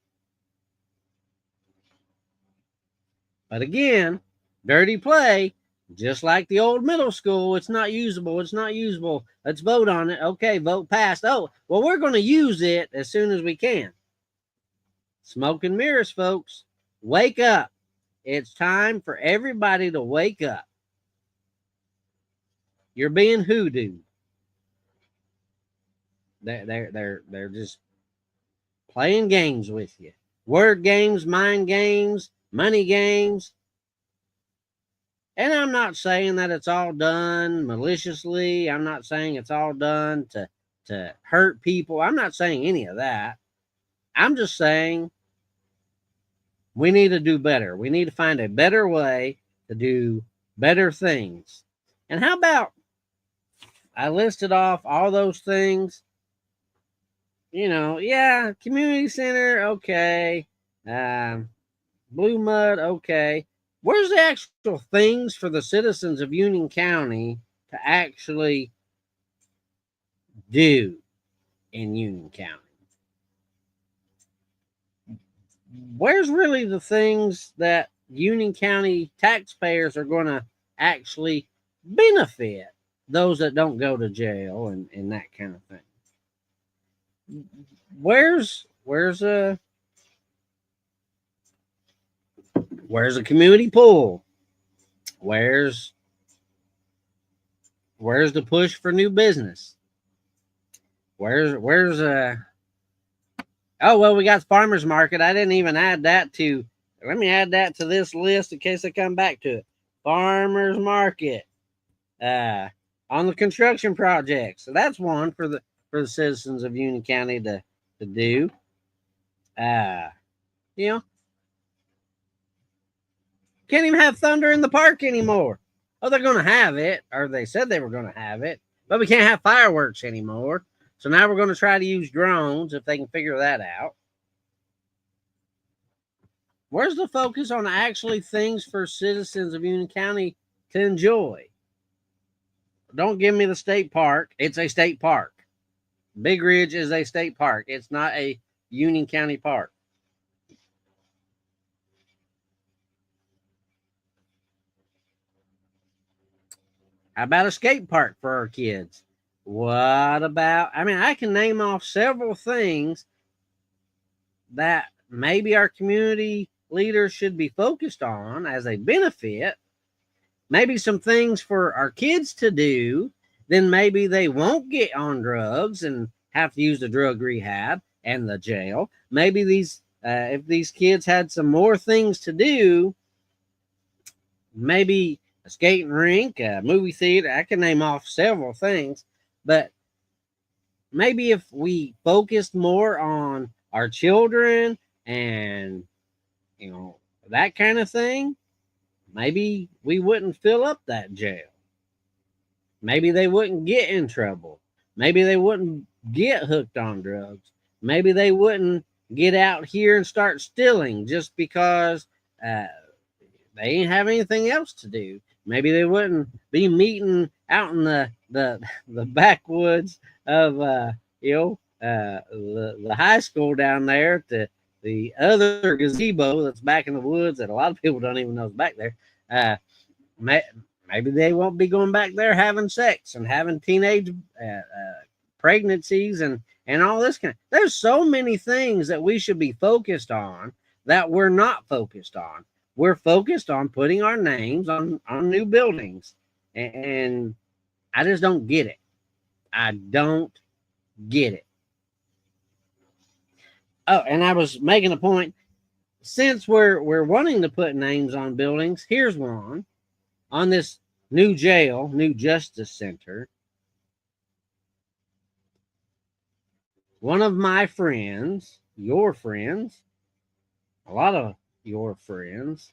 But again, dirty play, just like the old middle school. It's not usable. It's not usable. Let's vote on it. Okay, vote passed. Oh, well, we're going to use it as soon as we can. Smoke and mirrors, folks. Wake up. It's time for everybody to wake up. You're being hoodooed. They're just playing games with you. Word games, mind games, money games. And I'm not saying that it's all done maliciously. I'm not saying it's all done to hurt people. I'm not saying any of that. I'm just saying we need to do better. We need to find a better way to do better things. And how about I listed off all those things? You know, yeah, community center, okay. Blue mud, okay. Where's the actual things for the citizens of Union County to actually do in Union County? Where's really the things that Union County taxpayers are going to actually benefit those that don't go to jail and that kind of thing? Where's a community pool? Where's the push for new business? Where's a Oh, well, we got farmers market. I didn't even add that to. Let me add that to this list in case I come back to it. Farmers market on the construction project. So that's one for the citizens of Union County to do. You know, can't even have thunder in the park anymore. Oh, they're going to have it, or they said they were going to have it, but we can't have fireworks anymore. So now we're going to try to use drones if they can figure that out. Where's the focus on actually things for citizens of Union County to enjoy? Don't give me the state park. It's a state park. Big Ridge is a state park. It's not a Union County park. How about a skate park for our kids? What about, I can name off several things that maybe our community leaders should be focused on as a benefit. Maybe some things for our kids to do, then maybe they won't get on drugs and have to use the drug rehab and the jail. Maybe if these kids had some more things to do, maybe a skating rink, a movie theater. I can name off several things, but maybe if we focused more on our children and, that kind of thing, maybe we wouldn't fill up that jail. Maybe they wouldn't get in trouble. Maybe they wouldn't get hooked on drugs. Maybe they wouldn't get out here and start stealing just because they ain't have anything else to do. Maybe they wouldn't be meeting out in the backwoods of the high school down there to the other gazebo that's back in the woods that a lot of people don't even know is back there. Maybe they won't be going back there having sex and having teenage pregnancies and all this kind. There's so many things that we should be focused on that we're not focused on. We're focused on putting our names on new buildings, and I just don't get it. I don't get it. Oh, and I was making a point. Since we're wanting to put names on buildings, here's one on this new jail, new justice center. One of my friends, your friends, a lot of your friends,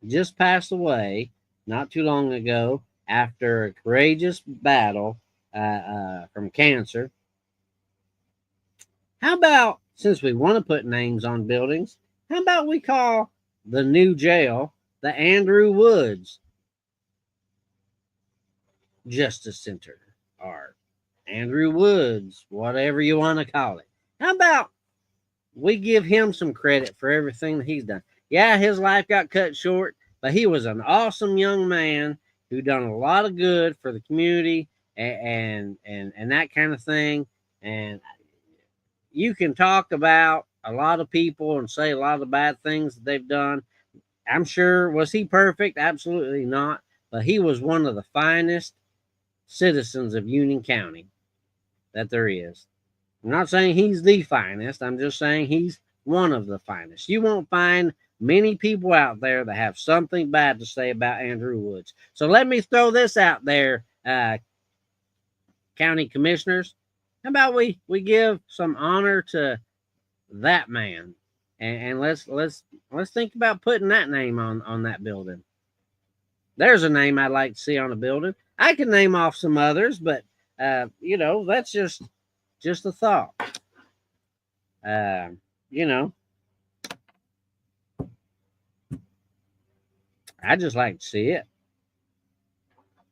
just passed away not too long ago after a courageous battle from cancer. How about, since we want to put names on buildings, how about we call the new jail the Andrew Woods Justice Center, or Andrew Woods, whatever you want to call it? How about we give him some credit for everything that he's done. Yeah, his life got cut short, but he was an awesome young man who done a lot of good for the community and that kind of thing. And you can talk about a lot of people and say a lot of bad things that they've done. I'm sure, was he perfect? Absolutely not. But he was one of the finest citizens of Union County that there is. I'm not saying he's the finest. I'm just saying he's one of the finest. You won't find many people out there that have something bad to say about Andrew Woods. So let me throw this out there, county commissioners. How about we give some honor to that man, and let's think about putting that name on that building. There's a name I'd like to see on a building. I can name off some others, but that's just a thought. I just like to see it,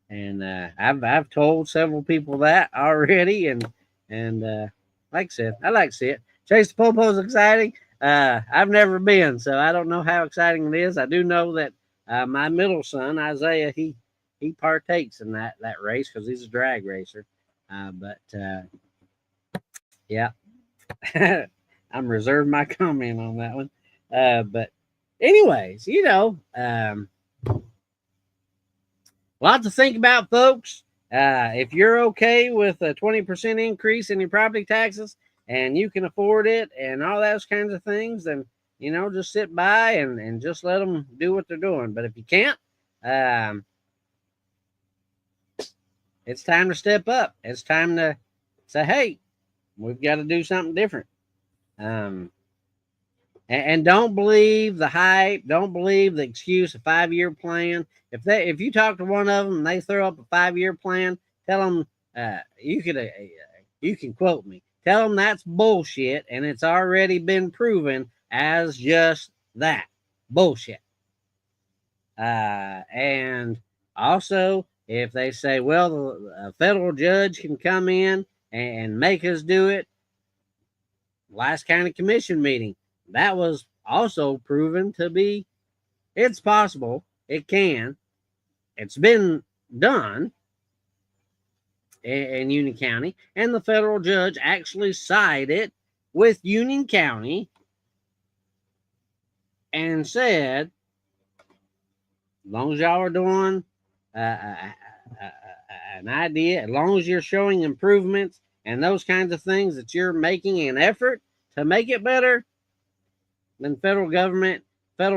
and I've told several people that already, and like I said, I like to see it. Chase the Popo's exciting. I've never been, so I don't know how exciting it is. I do know that my middle son Isaiah, he partakes in that race because he's a drag racer. But yeah, I'm reserving my comment on that one. But anyways, a lot to think about, folks. If you're okay with a 20% increase in your property taxes and you can afford it and all those kinds of things, then just sit by and just let them do what they're doing. But if you can't, it's time to step up. It's time to say, hey, we've got to do something different. And don't believe the hype. Don't believe the excuse, a 5-year plan. If you talk to one of them and they throw up a 5-year plan, tell them you can quote me. Tell them that's bullshit, and it's already been proven as just that, bullshit. And also, if they say, well, a federal judge can come in and make us do it, last county commission meeting, that was also proven to be, it's possible, it can, it's been done in Union County, and the federal judge actually sided with Union County and said, as long as y'all are doing an idea, as long as you're showing improvements and those kinds of things, that you're making an effort to make it better, then federal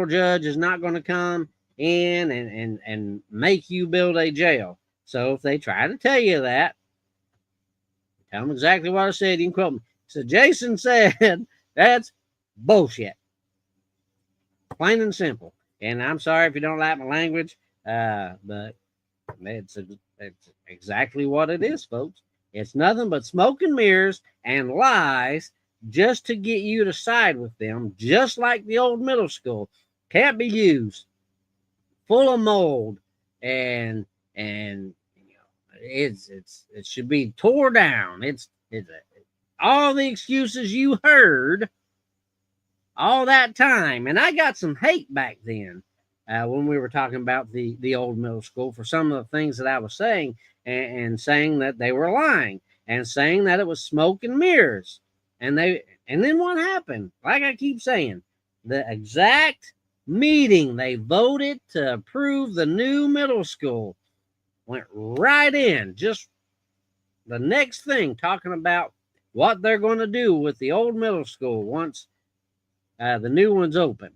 judge is not going to come in and make you build a jail. So if they try to tell you that, tell them exactly what I said. You can quote me. So Jason said that's bullshit. Plain and simple. And I'm sorry if you don't like my language, but it's exactly what it is, folks. It's nothing but smoke and mirrors and lies just to get you to side with them, just like the old middle school. Can't be used. Full of mold and it should be tore down. It's all the excuses you heard all that time. And I got some hate back then when we were talking about the old middle school for some of the things that I was saying and saying that they were lying and saying that it was smoke and mirrors. And then what happened? Like I keep saying, the exact meeting they voted to approve the new middle school went right in. Just the next thing, talking about what they're going to do with the old middle school once the new one's open.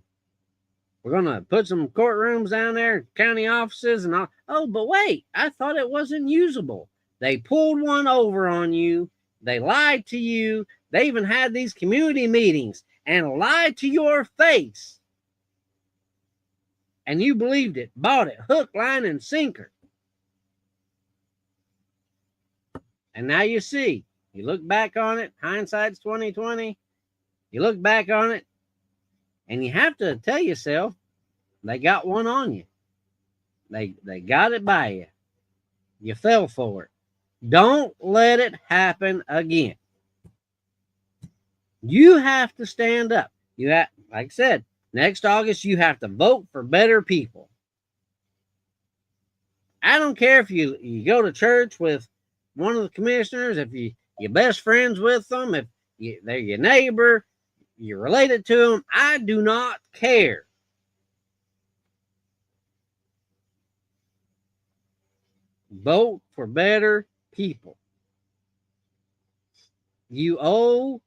We're going to put some courtrooms down there, county offices and all. Oh, but wait, I thought it wasn't usable. They pulled one over on you. They lied to you. They even had these community meetings and lied to your face. And you believed it, bought it, hook, line, and sinker. And now you see, you look back on it, hindsight's 2020. You look back on it, and you have to tell yourself, they got one on you. They got it by you. You fell for it. Don't let it happen again. You have to stand up. You have, like I said, next August, you have to vote for better people. I don't care if you go to church with one of the commissioners, if you're best friends with them, if they're your neighbor, you're related to them. I do not care. Vote for better people. You owe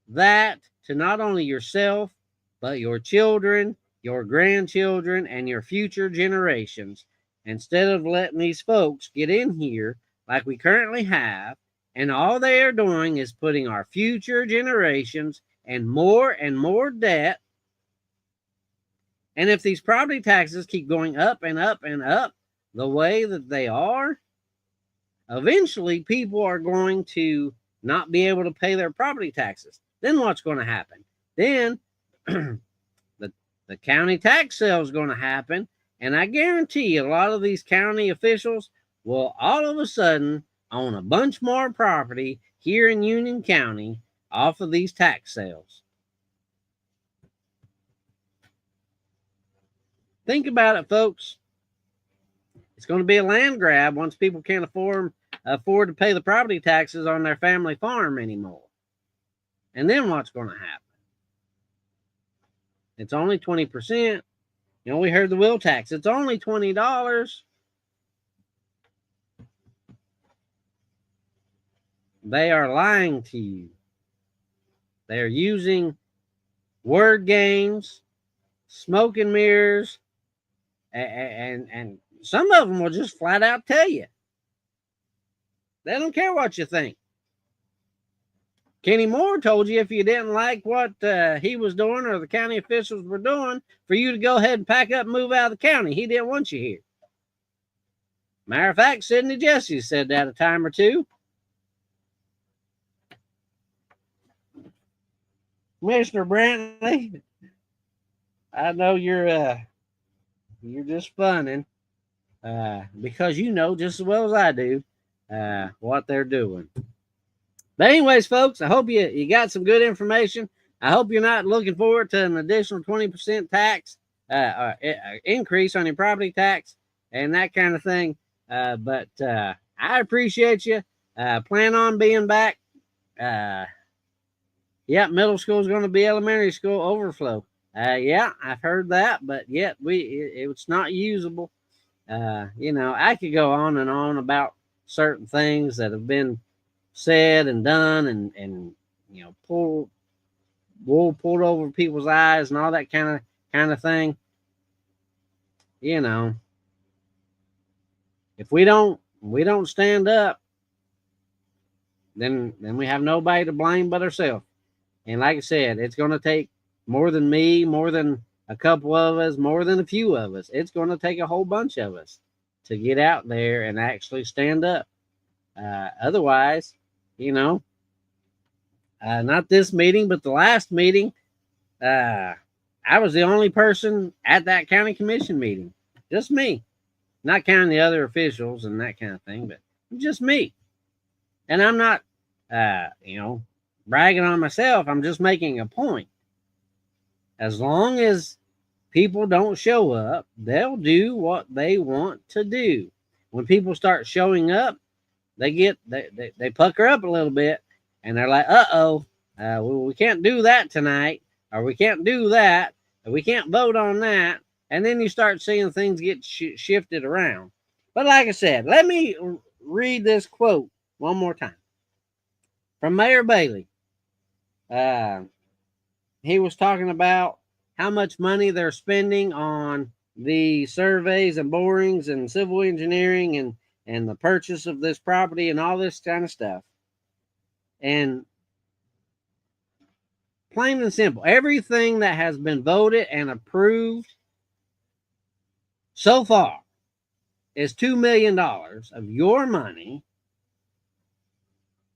that to not only yourself, but your children, your grandchildren, and your future generations. Instead of letting these folks get in here like we currently have, and all they are doing is putting our future generations in more and more debt. And if these property taxes keep going up and up and up the way that they are, eventually people are going to not be able to pay their property taxes. Then what's going to happen? Then the county tax sale is going to happen. And I guarantee a lot of these county officials will all of a sudden own a bunch more property here in Union County off of these tax sales. Think about it, folks. It's going to be a land grab once people can't afford to pay the property taxes on their family farm anymore. And then what's going to happen? It's only 20%. You know, we heard the will tax. It's only $20. They are lying to you. They are using word games, smoke and mirrors, and some of them will just flat out tell you. They don't care what you think. Kenny Moore told you if you didn't like what he was doing or the county officials were doing, for you to go ahead and pack up and move out of the county. He didn't want you here. Matter of fact, Sidney Jesse said that a time or two. Commissioner Brantley, I know you're just funning because you know just as well as I do what they're doing. But anyways, folks, I hope you got some good information. I hope you're not looking forward to an additional 20% tax increase on your property tax and that kind of thing. But I appreciate you. Plan on being back. Yeah, middle school is going to be elementary school overflow. Yeah, I've heard that, but yet it's not usable. You know, I could go on and on about certain things that have been said and done, and you know, wool pulled over people's eyes and all that kind of thing. You know, if we don't stand up, then we have nobody to blame but ourselves. And like I said, it's going to take more than me, more than a couple of us, more than a few of us. It's going to take a whole bunch of us to get out there and actually stand up. Otherwise, you know, not this meeting, but the last meeting, I was the only person at that county commission meeting. Just me. Not counting the other officials and that kind of thing, but just me. And I'm not, you know, bragging on myself. I'm just making a point. As long as people don't show up, they'll do what they want to do. When people start showing up, they pucker up a little bit, and they're like, well, we can't do that tonight, or we can't do that, or we can't vote on that. And then you start seeing things get shifted around. But like I said, let me read this quote one more time from Mayor Bailey. He was talking about how much money they're spending on the surveys and borings and civil engineering and the purchase of this property and all this kind of stuff. And plain and simple, everything that has been voted and approved so far is $2 million of your money.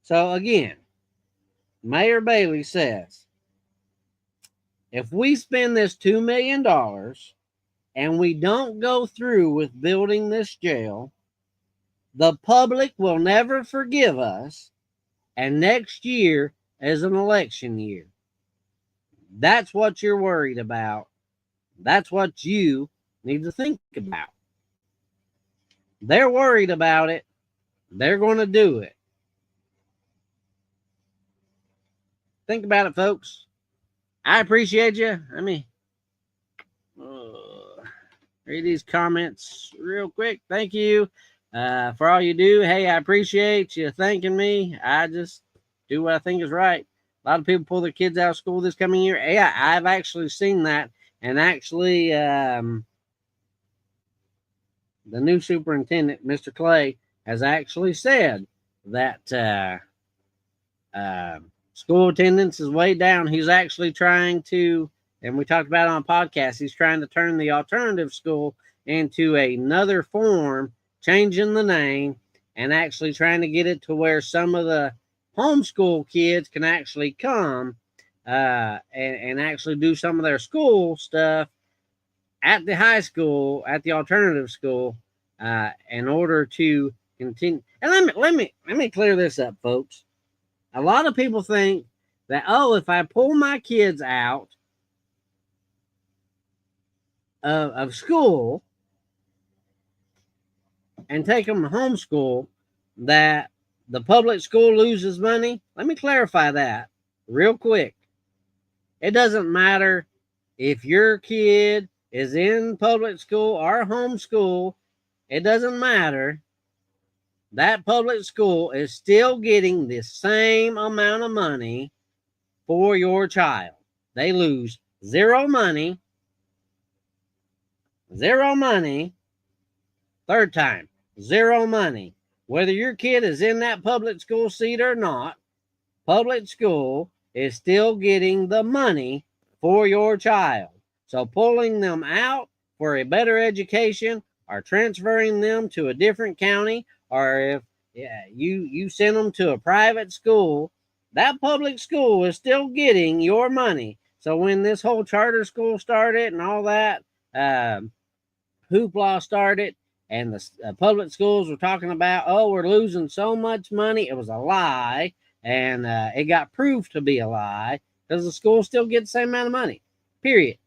So again, Mayor Bailey says, if we spend this $2 million and we don't go through with building this jail, the public will never forgive us, and next year is an election year. that's what you're worried about. That's what you need to think about. They're worried about it. They're going to do it. Think about it, folks. I appreciate you. Let me read these comments real quick. Thank you for all you do. Hey, I appreciate you thanking me. I just do what I think is right. A lot of people pull their kids out of school this coming year. Yeah, I've actually seen that. And actually, the new superintendent, Mr. Clay, has actually said that school attendance is way down. He's actually trying to, and we talked about it on podcast, he's trying to turn the alternative school into another form, changing the name, and actually trying to get it to where some of the homeschool kids can actually come and actually do some of their school stuff at the high school, at the alternative school, in order to continue. And let me clear this up, folks. A lot of people think that, oh, if I pull my kids out of school and take them to homeschool, that the public school loses money. Let me clarify that real quick. It doesn't matter if your kid is in public school or homeschool. It doesn't matter. That public school is still getting the same amount of money for your child. They lose zero money. Zero money. Third time, zero money. Whether your kid is in that public school seat or not, public school is still getting the money for your child. So pulling them out for a better education or transferring them to a different county, or if you send them to a private school, that public school is still getting your money. So when this whole charter school started and all that hoopla started, and the public schools were talking about, oh, we're losing so much money, it was a lie, and it got proved to be a lie because the school still gets the same amount of money, period.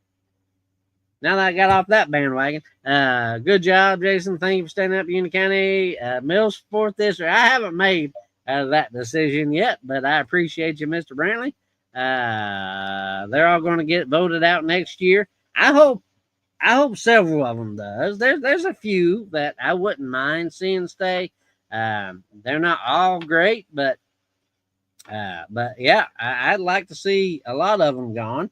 Now that I got off that bandwagon, good job, Jason. Thank you for standing up, Union County, Mills 4th District. I haven't made that decision yet, but I appreciate you, Mr. Brantley. They're all going to get voted out next year. I hope several of them does. There's a few that I wouldn't mind seeing stay. They're not all great, but yeah, I'd like to see a lot of them gone.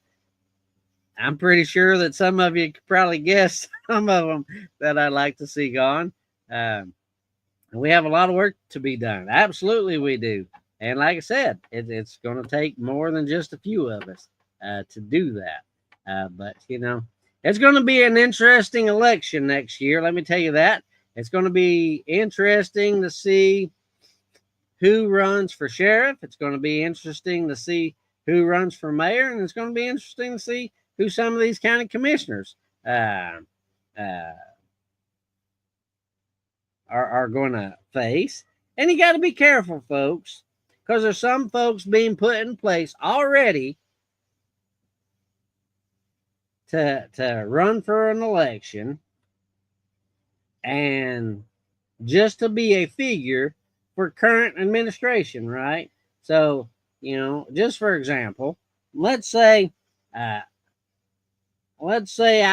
I'm pretty sure that some of you could probably guess some of them that I'd like to see gone. We have a lot of work to be done. Absolutely, we do. And like I said, it's going to take more than just a few of us to do that. But you know, it's going to be an interesting election next year. Let me tell you that. It's going to be interesting to see who runs for sheriff. It's going to be interesting to see who runs for mayor. And it's going to be interesting to see who some of these county commissioners are going to face. And you got to be careful, folks, because there's some folks being put in place already to run for an election and just to be a figure for current administration, right? So, you know, just for example, let's say I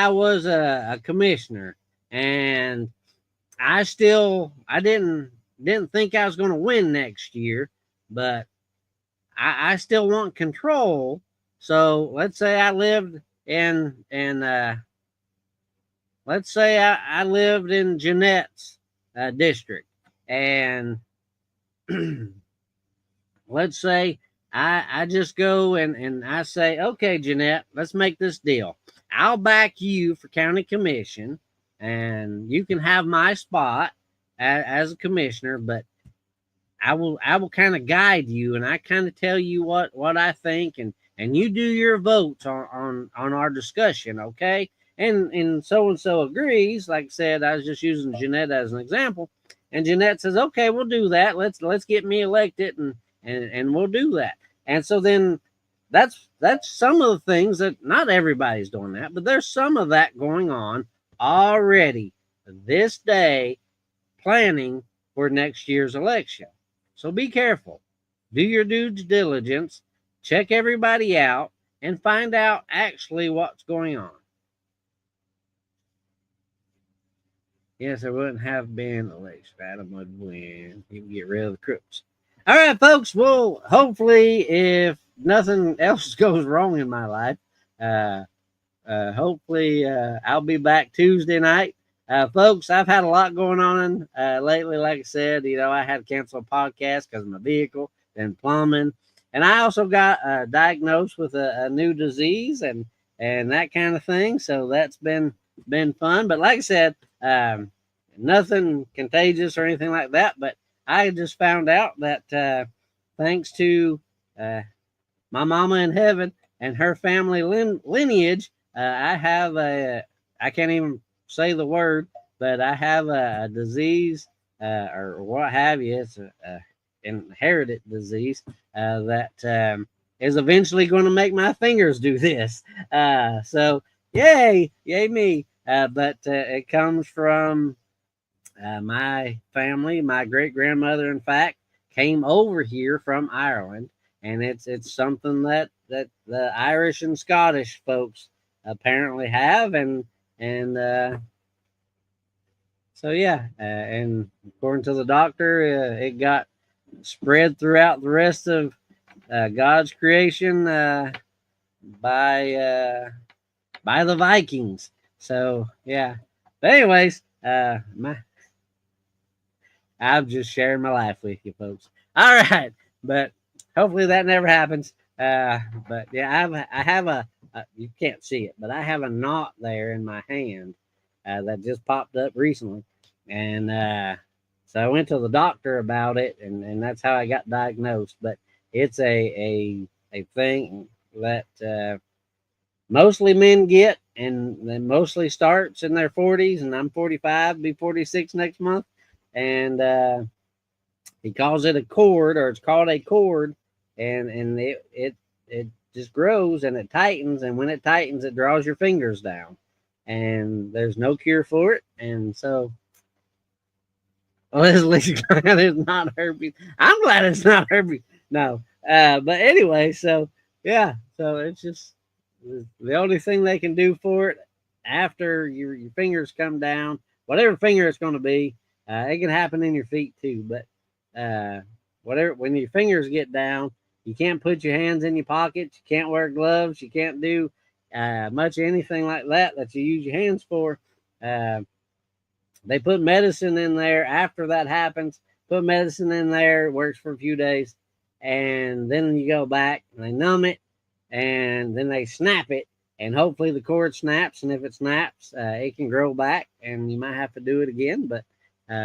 was a commissioner and I didn't think I was going to win next year, but I still want control. So let's say I lived let's say I lived in Jeanette's district, and let's say I just go and I say, okay, Jeanette, let's make this deal. I'll back you for county commission, and you can have my spot as a commissioner, but I will kind of guide you, and I kind of tell you what I think, and you do your votes on our discussion, okay? And so agrees. Like I said, I was just using Jeanette as an example, and Jeanette says, okay, we'll do that. Let's get me elected, and we'll do that. And so then that's some of the things that not everybody's doing that, but there's some of that going on already this day, planning for next year's election. So be careful. Do your due diligence, check everybody out, and find out actually what's going on. Yes, there wouldn't have been election. Adam would win. He would get rid of the crooks. All right, folks. Well, hopefully, if nothing else goes wrong in my life, hopefully I'll be back Tuesday night. Folks, I've had a lot going on lately. Like I said, I had to cancel a podcast because of my vehicle and plumbing. And I also got diagnosed with a new disease and that kind of thing. So that's been fun. But like I said, nothing contagious or anything like that. But I just found out that thanks to my mama in heaven and her family lineage, I have I can't even say the word, but I have a disease or what have you. It's a inherited disease that is eventually going to make my fingers do this. So yay me. But it comes from my family. My great grandmother, in fact, came over here from Ireland, and it's something that the Irish and Scottish folks apparently have, and so yeah, and according to the doctor, it got spread throughout the rest of God's creation by the Vikings. So yeah, but anyways, I'm just sharing my life with you folks. All right, but hopefully that never happens. But yeah, I have a you can't see it, but I have a knot there in my hand that just popped up recently, and so I went to the doctor about it, and that's how I got diagnosed. But it's a thing that mostly men get, and then mostly starts in their 40s, and I'm 45, be 46 next month, and he calls it a cord, or it's called a cord, and it just grows and it tightens, and when it tightens, it draws your fingers down, and there's no cure for it, and so. Well, at least glad it's not herpes. I'm glad it's not herpes. No, but anyway, so yeah, so it's just the only thing they can do for it after your fingers come down, whatever finger it's going to be. It can happen in your feet too, but whatever, when your fingers get down, you can't put your hands in your pockets. You can't wear gloves. You can't do much anything like that you use your hands for. They put medicine in there after that happens. Put medicine in there. It works for a few days. And then you go back and they numb it. And then they snap it. And hopefully the cord snaps. And if it snaps, it can grow back. And you might have to do it again. But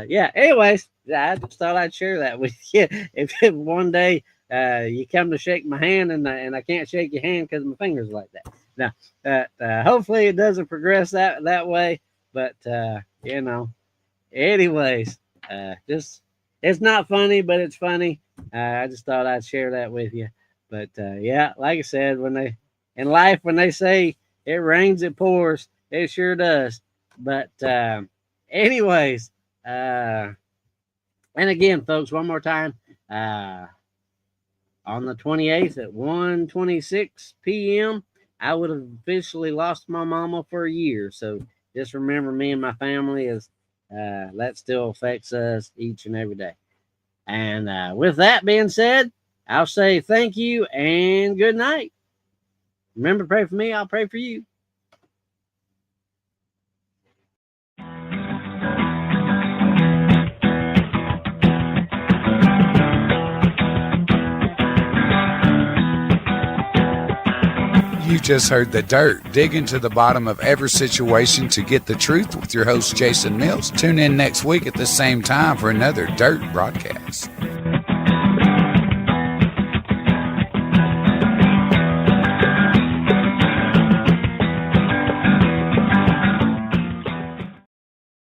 yeah, anyways, I just thought I'd share that with you. If one day you come to shake my hand and I can't shake your hand because my finger's like that. Now, hopefully it doesn't progress that way. But, anyways, just, it's not funny, but it's funny. I just thought I'd share that with you. But, yeah, like I said, when they say it rains, it pours, it sure does. But, anyways, and again, folks, one more time, on the 28th at 1:26 p.m., I would have officially lost my mama for a year. So, just remember, me and my family is that still affects us each and every day. And with that being said, I'll say thank you and good night. Remember, pray for me, I'll pray for you. You just heard The Dirt, digging to the bottom of every situation to get the truth with your host, Jason Mills. Tune in next week at the same time for another Dirt broadcast.